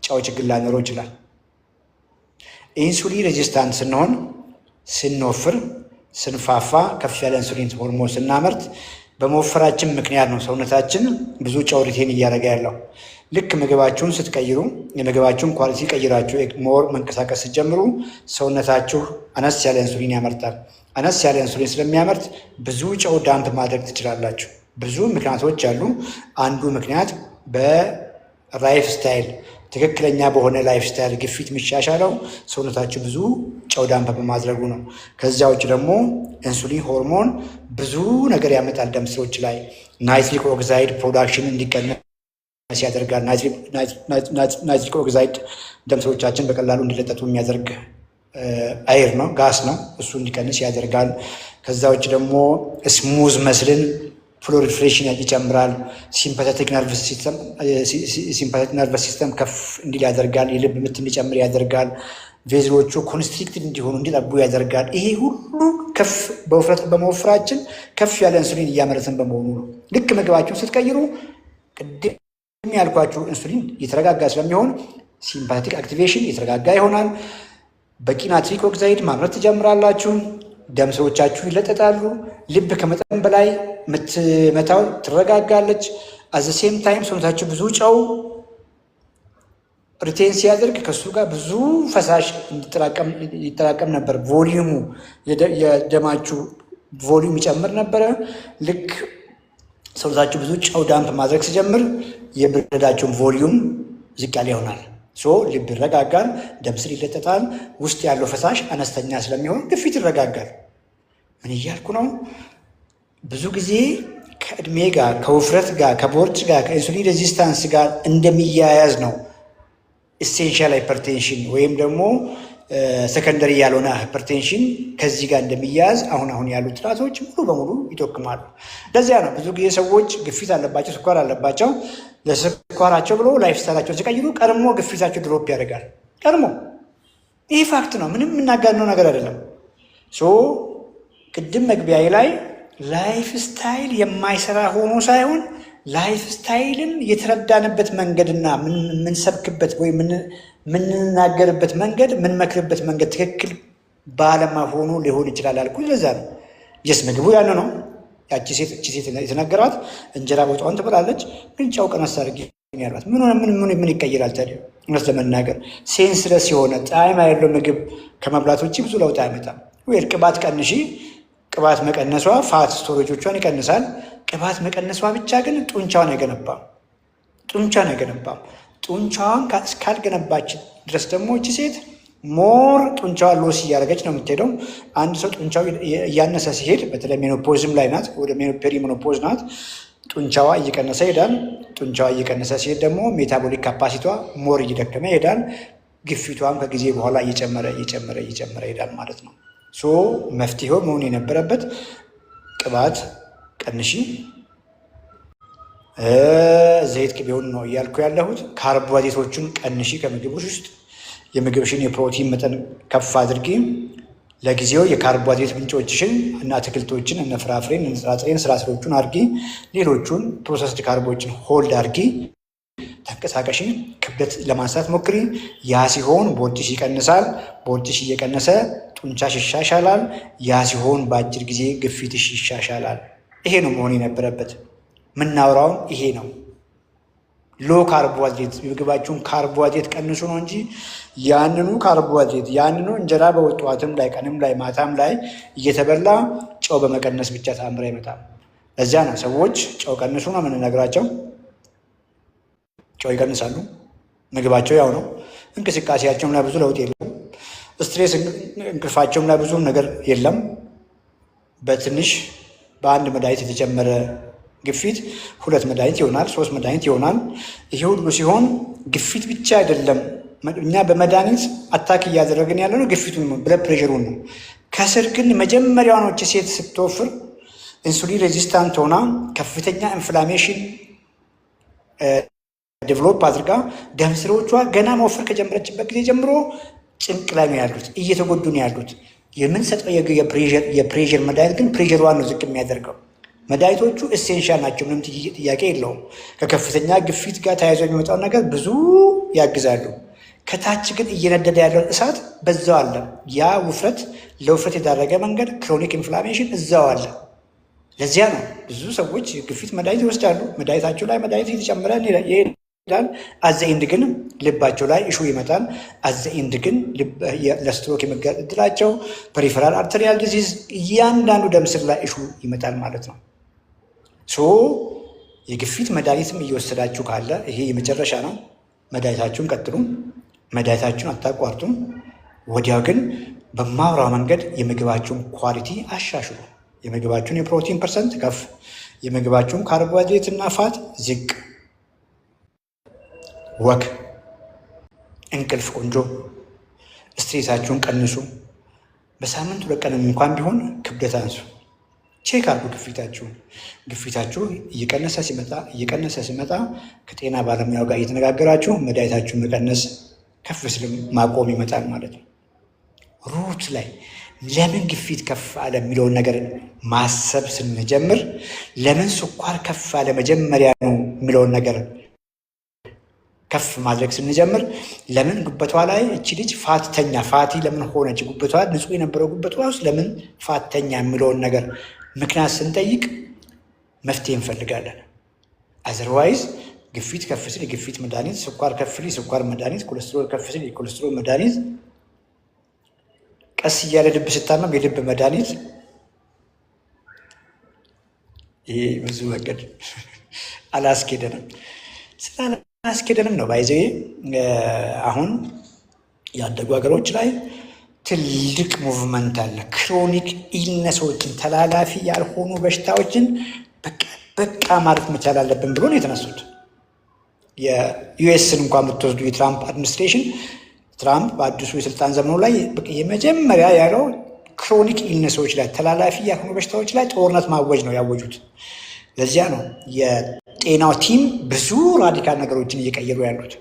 A: ጨው ችግር ላይኖረው ይችላል። ኢንሱሊን ሬዚስታንት ስንሆን፣ ስንወፍር፣ ስንፋፋ ከፍ ያለ ኢንሱሊን ሆርሞን ስናመርት በመወፈራችን ምክንያት ነው ሰውነታችን ብዙ ጨው ሪቴን እያደረገ ያለው። ልክ ምግባችሁን ስትቀይሩ የምግባችሁን ኳሊቲ ቀይራችሁ ሞር መንቀሳቀስ ስትጀምሩ ሰውነታችሁ አነስ ያለ ኢንሱሊን ያመርታል። አነስ ያለ ኢንሱሊን ስለሚያመርት ብዙ ጨው ዳምፕ ማድረግ ትችላላችሁ። ብዙ ምክንያቶች አሉ። አንዱ ምክንያት በላይፍ ስታይል ትክክለኛ በሆነ ላይፍ ስታይል ግፊት የሚሻሻለው ሰውነታችሁ ብዙ ጨው ዳምፕ በማድረጉ ነው። ከዚያ ውጭ ደግሞ ኢንሱሊን ሆርሞን ብዙ ነገር ያመጣል። ደም ስሮች ላይ ናይትሪክ ኦክሳይድ ፕሮዳክሽን እንዲቀነስ ያደርጋል። ናይትሪክ ኦክሳይድ ደም ስሮቻችን በቀላሉ እንዲለጠጡ የሚያደርግ አይር ነው፣ ጋስ ነው። እሱ እንዲቀንስ ያደርጋል። ከዛ ውጭ ደግሞ ስሙዝ መስልን ፕሎሪፍሬሽን ይጨምራል። ሲምፓቴቲክ ነርቨስ ሲስተም ከፍ እንዲል ያደርጋል። የልብ ምት እንዲጨምር ያደርጋል። ቬዝሎቹ ኮንስትሪክትድ እንዲሆኑ እንዲጠቡ ያደርጋል። ይሄ ሁሉ ከፍ በመወፍራችን ከፍ ያለ ኢንሱሊን እያመረትን በመሆኑ ነው። ልክ ምግባችሁን ስትቀይሩ ቅድም ያልኳችሁ ኢንሱሊን የተረጋጋ ስለሚሆን ሲምፓቴቲክ አክቲቬሽን የተረጋጋ ይሆናል። በቂ ናይትሪክ ኦክሳይድ ማምረት ትጀምራላችሁ። ደም ስሮቻችሁ ይለጠጣሉ። ልብ ከመጠን በላይ የምትመታው ትረጋጋለች። አዘ ሴም ታይም ሰውነታችሁ ብዙ ጨው ሪቴን ሲያደርግ ከሱ ጋር ብዙ ፈሳሽ ይጠራቀም ነበር። ቮሊዩሙ የደማችሁ ቮሊዩም ይጨምር ነበረ። ልክ ሰውነታችሁ ብዙ ጨው ዳምፕ ማድረግ ሲጀምር የብለዳችሁን ቮሊዩም ዝቅ ያለ ይሆናል። ልብ ይረጋጋል፣ ደም ስር ይለጠጣል። ውስጥ ያለው ፈሳሽ አነስተኛ ስለሚሆን ግፊት ይረጋጋል። ምን እያልኩ ነው? ብዙ ጊዜ ከእድሜ ጋር ከውፍረት ጋር ከቦርጭ ጋር ከኢንሱሊን ሬዚስታንስ ጋር እንደሚያያዝ ነው ኢሴንሻል ሃይፐርቴንሽን ወይም ደግሞ ሰከንደሪ ያልሆነ ሃይፐርቴንሽን ከዚህ ጋር እንደሚያያዝ አሁን ያሉ ጥናቶች ሙሉ በሙሉ ይጠቁማሉ። ለዚያ ነው ብዙ ጊዜ ሰዎች ግፊት አለባቸው፣ ስኳር አለባቸው። ለስኳራቸው ብሎ ላይፍ ስታይላቸውን ሲቀይሩ ቀድሞ ግፊታቸው ድሮፕ ያደርጋል። ቀድሞ ይህ ፋክት ነው፣ ምንም የምናጋነው ነገር አይደለም። ቅድም መግቢያዬ ላይ ላይፍ ስታይል የማይሰራ ሆኖ ሳይሆን ላይፍ ስታይልን የተረዳንበት መንገድና የምንሰብክበት ወይም የምንናገርበት መንገድ የምንመክርበት መንገድ ትክክል ባለመሆኑ ሊሆን ይችላል አልኩኝ። ለዛ ነው ጀስ ምግቡ ያለ ነው። ያቺ ሴት የተናገራት እንጀራ በወጧን ትበላለች፣ ግን ጨው ቀነስ አድርጊ ያሏት ምን ይቀይራል ታዲያ? እውነት ለመናገር ሴንስለስ የሆነ ጣዕም ያለው ምግብ ከመብላት ውጭ ብዙ ለውጥ አይመጣም። ወይ ቅባት ቀንሺ፣ ቅባት መቀነሷ ፋት ስቶሬጆቿን ይቀንሳል። ቅባት መቀነሷ ብቻ ግን ጡንቻውን አይገነባም። ጡንቻዋን እስካልገነባች ድረስ ደግሞ እቺ ሴት ሞር ጡንቻዋ ሎስ እያደረገች ነው የምትሄደው። አንድ ሰው ጡንቻው እያነሰ ሲሄድ በተለይ ሜኖፖዝም ላይ ናት፣ ወደ ፔሪሜኖፖዝ ናት፣ ጡንቻዋ እየቀነሰ ይሄዳል። ጡንቻዋ እየቀነሰ ሲሄድ ደግሞ ሜታቦሊክ ካፓሲቷ ሞር እየደከመ ይሄዳል። ግፊቷም ከጊዜ በኋላ እየጨመረ ይሄዳል ማለት ነው። ሶ መፍትሄው መሆን የነበረበት ቅባት ቀንሺ፣ ዘይት ቅቤውን ነው እያልኩ ያለሁት። ካርቦሃይድሬቶቹን ቀንሺ ከምግቦች ውስጥ የምግብሽን የፕሮቲን መጠን ከፍ አድርጊ። ለጊዜው የካርቦሃይድሬት ምንጮችሽን እና አትክልቶችን እነ ፍራፍሬን፣ ጥራጥሬን፣ ስራስሮቹን አድርጊ። ሌሎቹን ፕሮሰስድ ካርቦችን ሆልድ አድርጊ። ተንቀሳቀሺ፣ ክብደት ለማንሳት ሞክሪ። ያ ሲሆን ቦርጭሽ ይቀንሳል። ቦርጭሽ እየቀነሰ ጡንቻሽ ይሻሻላል። ያ ሲሆን በአጭር ጊዜ ግፊትሽ ይሻሻላል። ይሄ ነው መሆን የነበረበት። ምናወራውን ይሄ ነው። ሎ ካርቦሃይድሬት የምግባችሁን ካርቦሃይድሬት ቀንሱ ነው እንጂ ያንኑ ካርቦሃይድሬት ያንኑ እንጀራ በወጧትም ላይ ቀንም ላይ ማታም ላይ እየተበላ ጨው በመቀነስ ብቻ ተአምር አይመጣም። ለዚያ ነው ሰዎች ጨው ቀንሱ ነው የምንነግራቸው። ጨው ይቀንሳሉ። ምግባቸው ያው ነው። እንቅስቃሴያቸውም ላይ ብዙ ለውጥ የለም። ስትሬስ እንቅልፋቸውም ላይ ብዙ ነገር የለም። በትንሽ በአንድ መድኃኒት የተጨመረ ግፊት 2 መድኃኒት ይሆናል፣ 3 መድኃኒት ይሆናል። ይሄ ሁሉ ሲሆን ግፊት ብቻ አይደለም። እኛ በመድኃኒት አታክ እያደረግን ያለ ነው ግፊቱን፣ ብለድ ፕሬሸሩን ነው። ከስር ግን መጀመሪያዋኖች ሴት ስትወፍር ኢንሱሊን ሬዚስታንት ሆና ከፍተኛ ኢንፍላሜሽን ዴቨሎፕ አድርጋ ደም ስሮቿ ገና መወፈር ከጀመረችበት ጊዜ ጀምሮ ጭንቅ ላይ ነው ያሉት፣ እየተጎዱ ነው ያሉት። የምንሰጠው የፕሬሸር መድኃኒት ግን ፕሬሸሯን ነው ዝቅ የሚያደርገው። መድኃኒቶቹ ኤሴንሻል ናቸው፣ ምንም ጥያቄ የለውም። ከከፍተኛ ግፊት ጋር ተያይዞ የሚመጣው ነገር ብዙ ያግዛሉ። ከታች ግን እየነደደ ያለው እሳት በዛው አለ። ያ ውፍረት ለውፍረት የዳረገ መንገድ ክሮኒክ ኢንፍላሜሽን እዛው አለ። ለዚያ ነው ብዙ ሰዎች ግፊት መድኃኒት ይወስዳሉ። መድኃኒታቸው ላይ መድኃኒት እየተጨመረ ይሄዳል። አዘኢንድ ግን ልባቸው ላይ እሹ ይመጣል። አዘኢንድ ግን ለስትሮክ የመጋለጥ ዕድላቸው፣ ፐሪፈራል አርተሪያል ዲዚዝ፣ እያንዳንዱ ደም ስር ላይ እሹ ይመጣል ማለት ነው። ሶ የግፊት መድኃኒትም እየወሰዳችሁ ካለ ይሄ የመጨረሻ ነው። መድኃኒታችሁን ቀጥሉ፣ መድኃኒታችሁን አታቋርጡም። ወዲያው ግን በማውራው መንገድ የምግባችሁን ኳሊቲ አሻሽሉ። የምግባችሁን የፕሮቲን ፐርሰንት ከፍ፣ የምግባችሁን ካርቦሃይድሬት እና ፋት ዝቅ፣ ወክ፣ እንቅልፍ ቆንጆ፣ ስትሬሳችሁን ቀንሱ። በሳምንት 2 ቀን እንኳን ቢሆን ክብደት አንሱ። ቼክ አድርጉ ግፊታችሁ እየቀነሰ ሲመጣ ከጤና ባለሙያው ጋር እየተነጋገራችሁ መድኃኒታችሁን መቀነስ፣ ከፍ ስልም ማቆም ይመጣል ማለት ነው። ሩት ላይ ለምን ግፊት ከፍ አለ የሚለውን ነገር ማሰብ ስንጀምር፣ ለምን ስኳር ከፍ አለ መጀመሪያ ነው የሚለውን ነገር ከፍ ማድረግ ስንጀምር፣ ለምን ጉበቷ ላይ እቺ ልጅ ፋቲ ለምን ሆነች፣ ጉበቷ ንጹህ የነበረው ጉበቷ ውስጥ ለምን ፋተኛ የሚለውን ነገር ምክንያት ስንጠይቅ መፍትሄ እንፈልጋለን። አዘርዋይዝ ግፊት ከፍ ሲል የግፊት መድኃኒት፣ ስኳር ከፍ ሲል የስኳር መድኃኒት፣ ኮሌስትሮል ከፍ ሲል የኮሌስትሮል መድኃኒት፣ ቀስ እያለ ልብ ስታመም የልብ መድኃኒት። ይሄ ብዙ መንገድ አላስኬደንም ነው ባይዘ። አሁን ያደጉ ሀገሮች ላይ ትልቅ ሙቭመንት አለ። ክሮኒክ ኢልነሶችን፣ ተላላፊ ያልሆኑ በሽታዎችን በቃ ማለት መቻል አለብን ብሎ ነው የተነሱት። የዩኤስን እንኳን ብትወስዱ የትራምፕ አድሚኒስትሬሽን፣ ትራምፕ በአዲሱ የስልጣን ዘመኑ ላይ የመጀመሪያ ያለው ክሮኒክ ኢልነሶች ላይ፣ ተላላፊ ያልሆኑ በሽታዎች ላይ ጦርነት ማወጅ ነው ያወጁት። ለዚያ ነው የጤናው ቲም ብዙ ራዲካል ነገሮችን እየቀየሩ ያሉት።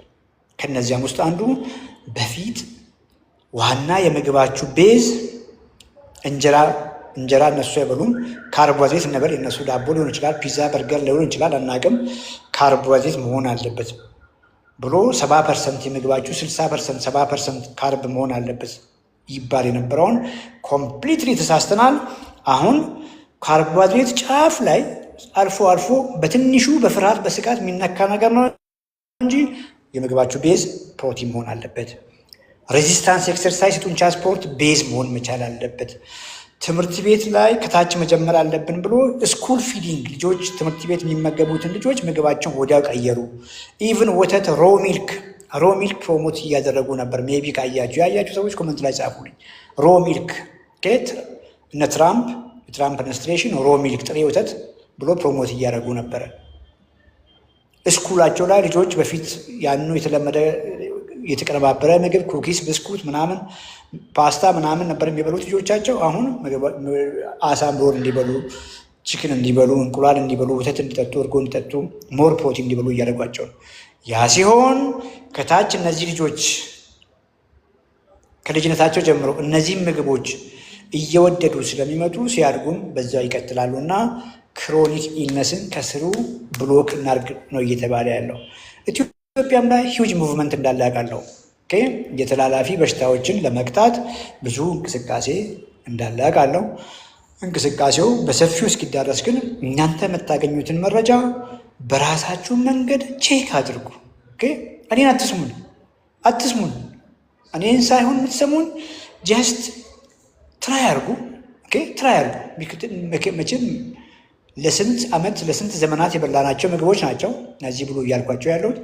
A: ከነዚያም ውስጥ አንዱ በፊት ዋና የምግባችሁ ቤዝ እንጀራ እነሱ አይበሉም። ካርቦሃይድሬት ነበር የነሱ ዳቦ ሊሆን ይችላል፣ ፒዛ በርገር ሊሆን ይችላል፣ አናቅም። ካርቦሃይድሬት መሆን አለበት ብሎ 70% የምግባችሁ 60% 70% ካርብ መሆን አለበት ይባል የነበረውን ኮምፕሊትሊ ተሳስተናል። አሁን ካርቦሃይድሬት ጫፍ ላይ አልፎ በትንሹ በፍርሃት በስጋት የሚነካ ነገር ነው እንጂ የምግባችሁ ቤዝ ፕሮቲን መሆን አለበት። ሬዚስታንስ ኤክሰርሳይዝ ጡንቻ ስፖርት ቤዝ መሆን መቻል አለበት። ትምህርት ቤት ላይ ከታች መጀመር አለብን ብሎ ስኩል ፊዲንግ ልጆች ትምህርት ቤት የሚመገቡትን ልጆች ምግባቸውን ወዲያው ቀየሩ። ኢቭን ወተት ሮ ሚልክ ፕሮሞት እያደረጉ ነበር። ሜቢ ያያችሁ ሰዎች ኮመንት ላይ ጻፉልኝ። ሮ ሚልክ እነ ትራምፕ የትራምፕ አድሚኒስትሬሽን ሮ ሚልክ ጥሬ ወተት ብሎ ፕሮሞት እያደረጉ ነበረ። ስኩላቸው ላይ ልጆች በፊት ያኑ የተለመደ የተቀነባበረ ምግብ ኩኪስ፣ ብስኩት ምናምን ፓስታ ምናምን ነበር የሚበሉት ልጆቻቸው። አሁን አሳም ሮል እንዲበሉ፣ ቺክን እንዲበሉ፣ እንቁላል እንዲበሉ፣ ወተት እንዲጠጡ፣ እርጎ እንዲጠጡ፣ ሞር ፕሮቲን እንዲበሉ እያደረጓቸው ነው። ያ ሲሆን ከታች እነዚህ ልጆች ከልጅነታቸው ጀምሮ እነዚህም ምግቦች እየወደዱ ስለሚመጡ ሲያድጉም በዛው ይቀጥላሉ እና ክሮኒክ ኢልነስን ከስሩ ብሎክ እናርግ ነው እየተባለ ያለው። ኢትዮጵያም ላይ ሂውጅ ሙቭመንት እንዳለ ያውቃለሁ። የተላላፊ በሽታዎችን ለመቅጣት ብዙ እንቅስቃሴ እንዳለ ያውቃለሁ። እንቅስቃሴው በሰፊው እስኪዳረስ ግን እናንተ የምታገኙትን መረጃ በራሳችሁ መንገድ ቼክ አድርጉ። እኔን አትስሙን። እኔን ሳይሆን የምትሰሙን ጀስት ትራይ አድርጉ። መቼም ለስንት ዓመት ለስንት ዘመናት የበላናቸው ምግቦች ናቸው እነዚህ ብሎ እያልኳቸው ያለሁት።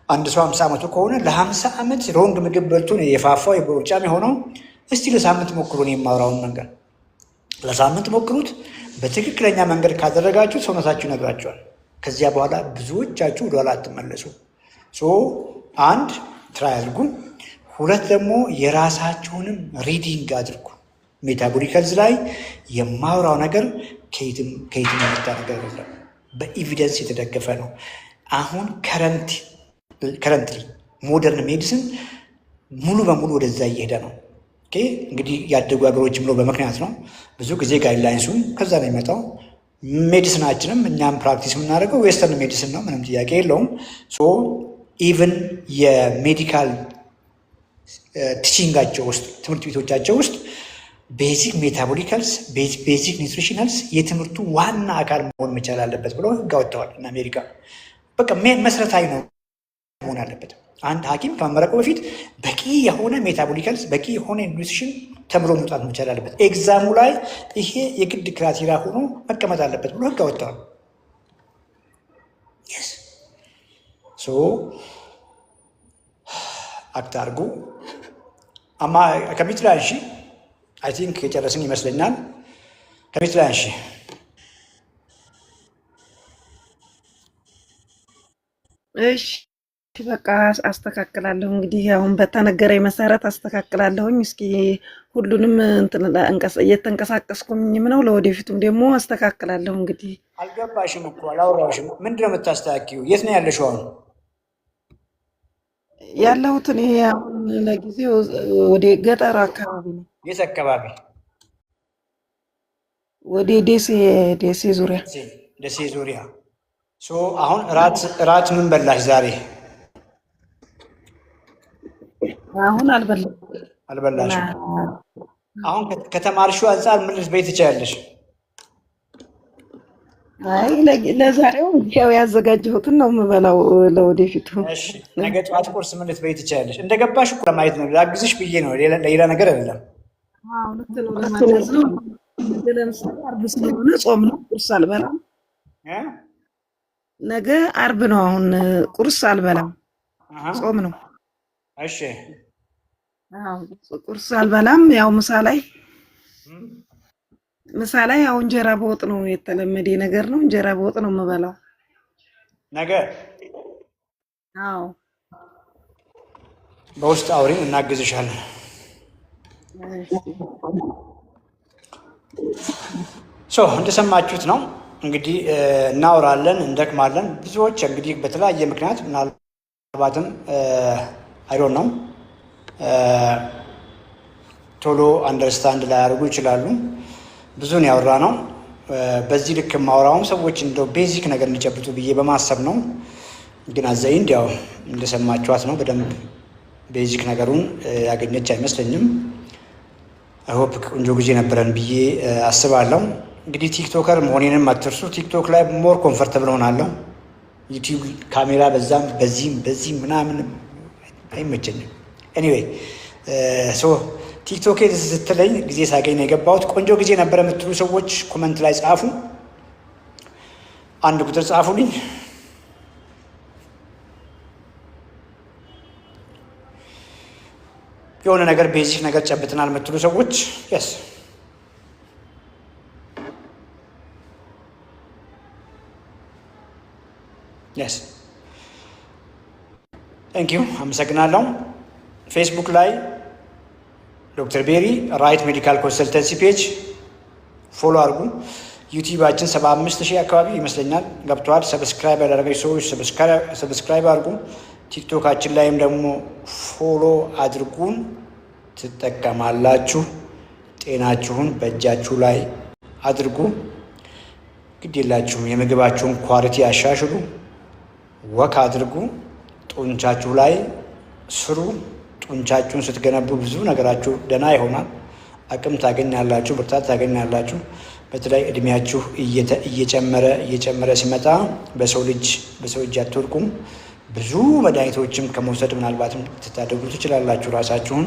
A: አንድ ሰው 50 ዓመቱ ከሆነ ለ50 ዓመት ሮንግ ምግብ በልቶ የፋፋው የቦጫም የሆነው። እስቲ ለሳምንት ሞክሩን፣ የማውራውን መንገድ ለሳምንት ሞክሩት። በትክክለኛ መንገድ ካደረጋችሁ ሰውነታችሁ ይነግራችኋል። ከዚያ በኋላ ብዙዎቻችሁ ወደኋላ አትመለሱ። አንድ ትራይ አድርጉ። ሁለት ደግሞ የራሳችሁንም ሪዲንግ አድርጉ። ሜታቦሊክ ላይ የማውራው ነገር ከየትም የመጣ ነገር አይደለም፣ በኤቪደንስ የተደገፈ ነው። አሁን ከረንትሊ ሞደርን ሜዲሲን ሙሉ በሙሉ ወደዛ እየሄደ ነው። እንግዲህ ያደጉ ሀገሮች ብሎ በምክንያት ነው። ብዙ ጊዜ ጋይድላይንሱም ከዛ ነው የሚመጣው። ሜዲሲናችንም እኛም ፕራክቲስ የምናደርገው ዌስተርን ሜዲሲን ነው፣ ምንም ጥያቄ የለውም። ኢቨን የሜዲካል ቲቺንጋቸው ውስጥ ትምህርት ቤቶቻቸው ውስጥ ቤዚክ ሜታቦሊካልስ ቤዚክ ኒውትሪሽናልስ የትምህርቱ ዋና አካል መሆን መቻል አለበት ብለው ህግ አወጥተዋል። እና አሜሪካ በቃ መሰረታዊ ነው መሆን አለበት። አንድ ሐኪም ከመመረቁ በፊት በቂ የሆነ ሜታቦሊካልስ በቂ የሆነ ኒውትሪሽን ተምሮ መውጣት መቻል አለበት። ኤግዛሙ ላይ ይሄ የግድ ክራቴሪያ ሆኖ መቀመጥ አለበት ብሎ ህግ አወጥተዋል። አክት አድርጉ። አማ ከሚት ላይ እሺ፣ አይ ቲንክ የጨረስን ይመስለኛል። ከሚት ላይ እሺ፣
D: እሺ በቃ አስተካክላለሁ። እንግዲህ አሁን በተነገረኝ መሰረት አስተካክላለሁኝ። እስኪ ሁሉንም እየተንቀሳቀስኩኝም ነው፣ ለወደፊቱም ደግሞ አስተካክላለሁ። እንግዲህ
A: አልገባሽም እኮ አላወራሽም። ምንድን ነው የምታስተካክዩ? የት ነው ያለሽው አሁን?
D: ያለሁት እኔ አሁን ለጊዜው ወደ ገጠር አካባቢ ነው።
A: የት አካባቢ?
D: ወደ ደሴ ዙሪያ።
A: ደሴ ዙሪያ። አሁን እራት ምን በላሽ ዛሬ?
D: አሁን
A: አልበላሽም። አሁን ከተማርሽው አንጻር ምን ልትበይ ትችያለሽ?
D: አይ ለዛሬው ያው ያዘጋጀሁትን ነው የምበላው ለወደፊቱ።
A: እሺ ነገ ጠዋት ቁርስ ምን ልትበይ ትችያለሽ? እንደገባሽ እኮ ለማየት ነው፣ ላግዝሽ ብዬ ነው፣ ሌላ ነገር አይደለም።
D: አዎ ልክ ነው ለማለት ነው። ለምሳሌ ዓርብ ስለሆነ ጾም ነው፣ ቁርስ አልበላም። ነገ ዓርብ ነው፣ አሁን ቁርስ አልበላም፣ ጾም ነው።
A: እሺ
D: አዎ ቁርስ አልበላም። ያው ምሳ ላይ ያው እንጀራ በወጥ ነው የተለመደ ነገር ነው። እንጀራ በወጥ ነው የምበላው
A: ነገ።
D: አዎ
A: በውስጥ አውሪን እናግዝሻለን። እንደሰማችሁት ነው እንግዲህ እናወራለን፣ እንደክማለን። ብዙዎች እንግዲህ በተለያየ ምክንያት ምናልባትም አይዶን ነው ቶሎ አንደርስታንድ ላያደርጉ ይችላሉ። ብዙን ያወራ ነው። በዚህ ልክ የማወራውም ሰዎች እንደው ቤዚክ ነገር እንዲጨብጡ ብዬ በማሰብ ነው። ግን አዘይንድ ያው እንደሰማችኋት ነው። በደንብ ቤዚክ ነገሩን ያገኘች አይመስለኝም። አይሆፕ ቆንጆ ጊዜ ነበረን ብዬ አስባለሁ። እንግዲህ ቲክቶከር መሆኔንም አትርሱ። ቲክቶክ ላይ ሞር ኮንፈርተብል ሆናለሁ። ዩቲዩብ ካሜራ በዛም በዚህም ምናምን አይመቸኝም። ኤኒዌይ ሶ ቲክቶክ ስትለኝ ጊዜ ሳገኝ ነው የገባሁት። ቆንጆ ጊዜ ነበረ የምትሉ ሰዎች ኮመንት ላይ ጻፉ። አንድ ቁጥር ጻፉልኝ። የሆነ ነገር ቤዚክ ነገር ጨብጥናል የምትሉ ሰዎች የስ ቴንኪዩ አመሰግናለሁ። ፌስቡክ ላይ ዶክተር ቤሪ ራይት ሜዲካል ኮንሰልተንሲ ፔጅ ፎሎ አድርጉ። ዩቲዩባችን 75,000 አካባቢ ይመስለኛል ገብተዋል። ሰብስክራይብ ያደረገች ሰዎች ሰብስክራይብ አድርጉ። ቲክቶካችን ላይም ደግሞ ፎሎ አድርጉን። ትጠቀማላችሁ። ጤናችሁን በእጃችሁ ላይ አድርጉ። ግድ የላችሁም። የምግባችሁን ኳሊቲ አሻሽሉ። ወክ አድርጉ። ጡንቻችሁ ላይ ስሩ። ጡንቻችሁን ስትገነቡ ብዙ ነገራችሁ ደህና ይሆናል። አቅም ታገኛላችሁ፣ ብርታት ታገኛላችሁ። በተለይ እድሜያችሁ እየጨመረ ሲመጣ በሰው እጅ አትወድቁም። ብዙ መድኃኒቶችም ከመውሰድ ምናልባትም ትታደጉ ትችላላችሁ። ራሳችሁን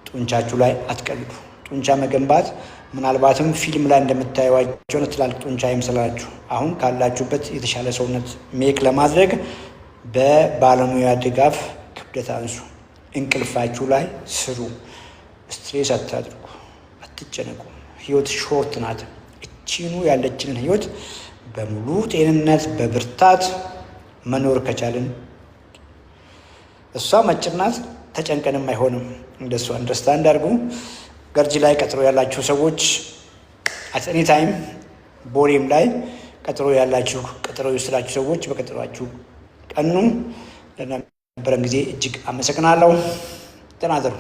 A: ጡንቻችሁ ላይ አትቀልዱ። ጡንቻ መገንባት ምናልባትም ፊልም ላይ እንደምታዩዋቸው ትላልቅ ጡንቻ ይመስላችሁ። አሁን ካላችሁበት የተሻለ ሰውነት ሜክ ለማድረግ በባለሙያ ድጋፍ ክብደት አንሱ። እንቅልፋችሁ ላይ ስሩ። ስትሬስ አታድርጉ፣ አትጨነቁ። ህይወት ሾርት ናት። እቺኑ ያለችንን ህይወት በሙሉ ጤንነት በብርታት መኖር ከቻልን እሷ አጭር ናት። ተጨንቀንም አይሆንም። እንደሱ አንደርስታንድ አድርጉ። ገርጂ ላይ ቀጠሮ ያላችሁ ሰዎች አት ኤኒ ታይም ቦሌም ላይ ቀጠሮ ያላችሁ ቀጠሮ ይወስዳችሁ ሰዎች በቀጠሯችሁ ቀኑ። ለነበረን ጊዜ እጅግ አመሰግናለሁ። ደህና እደሩ።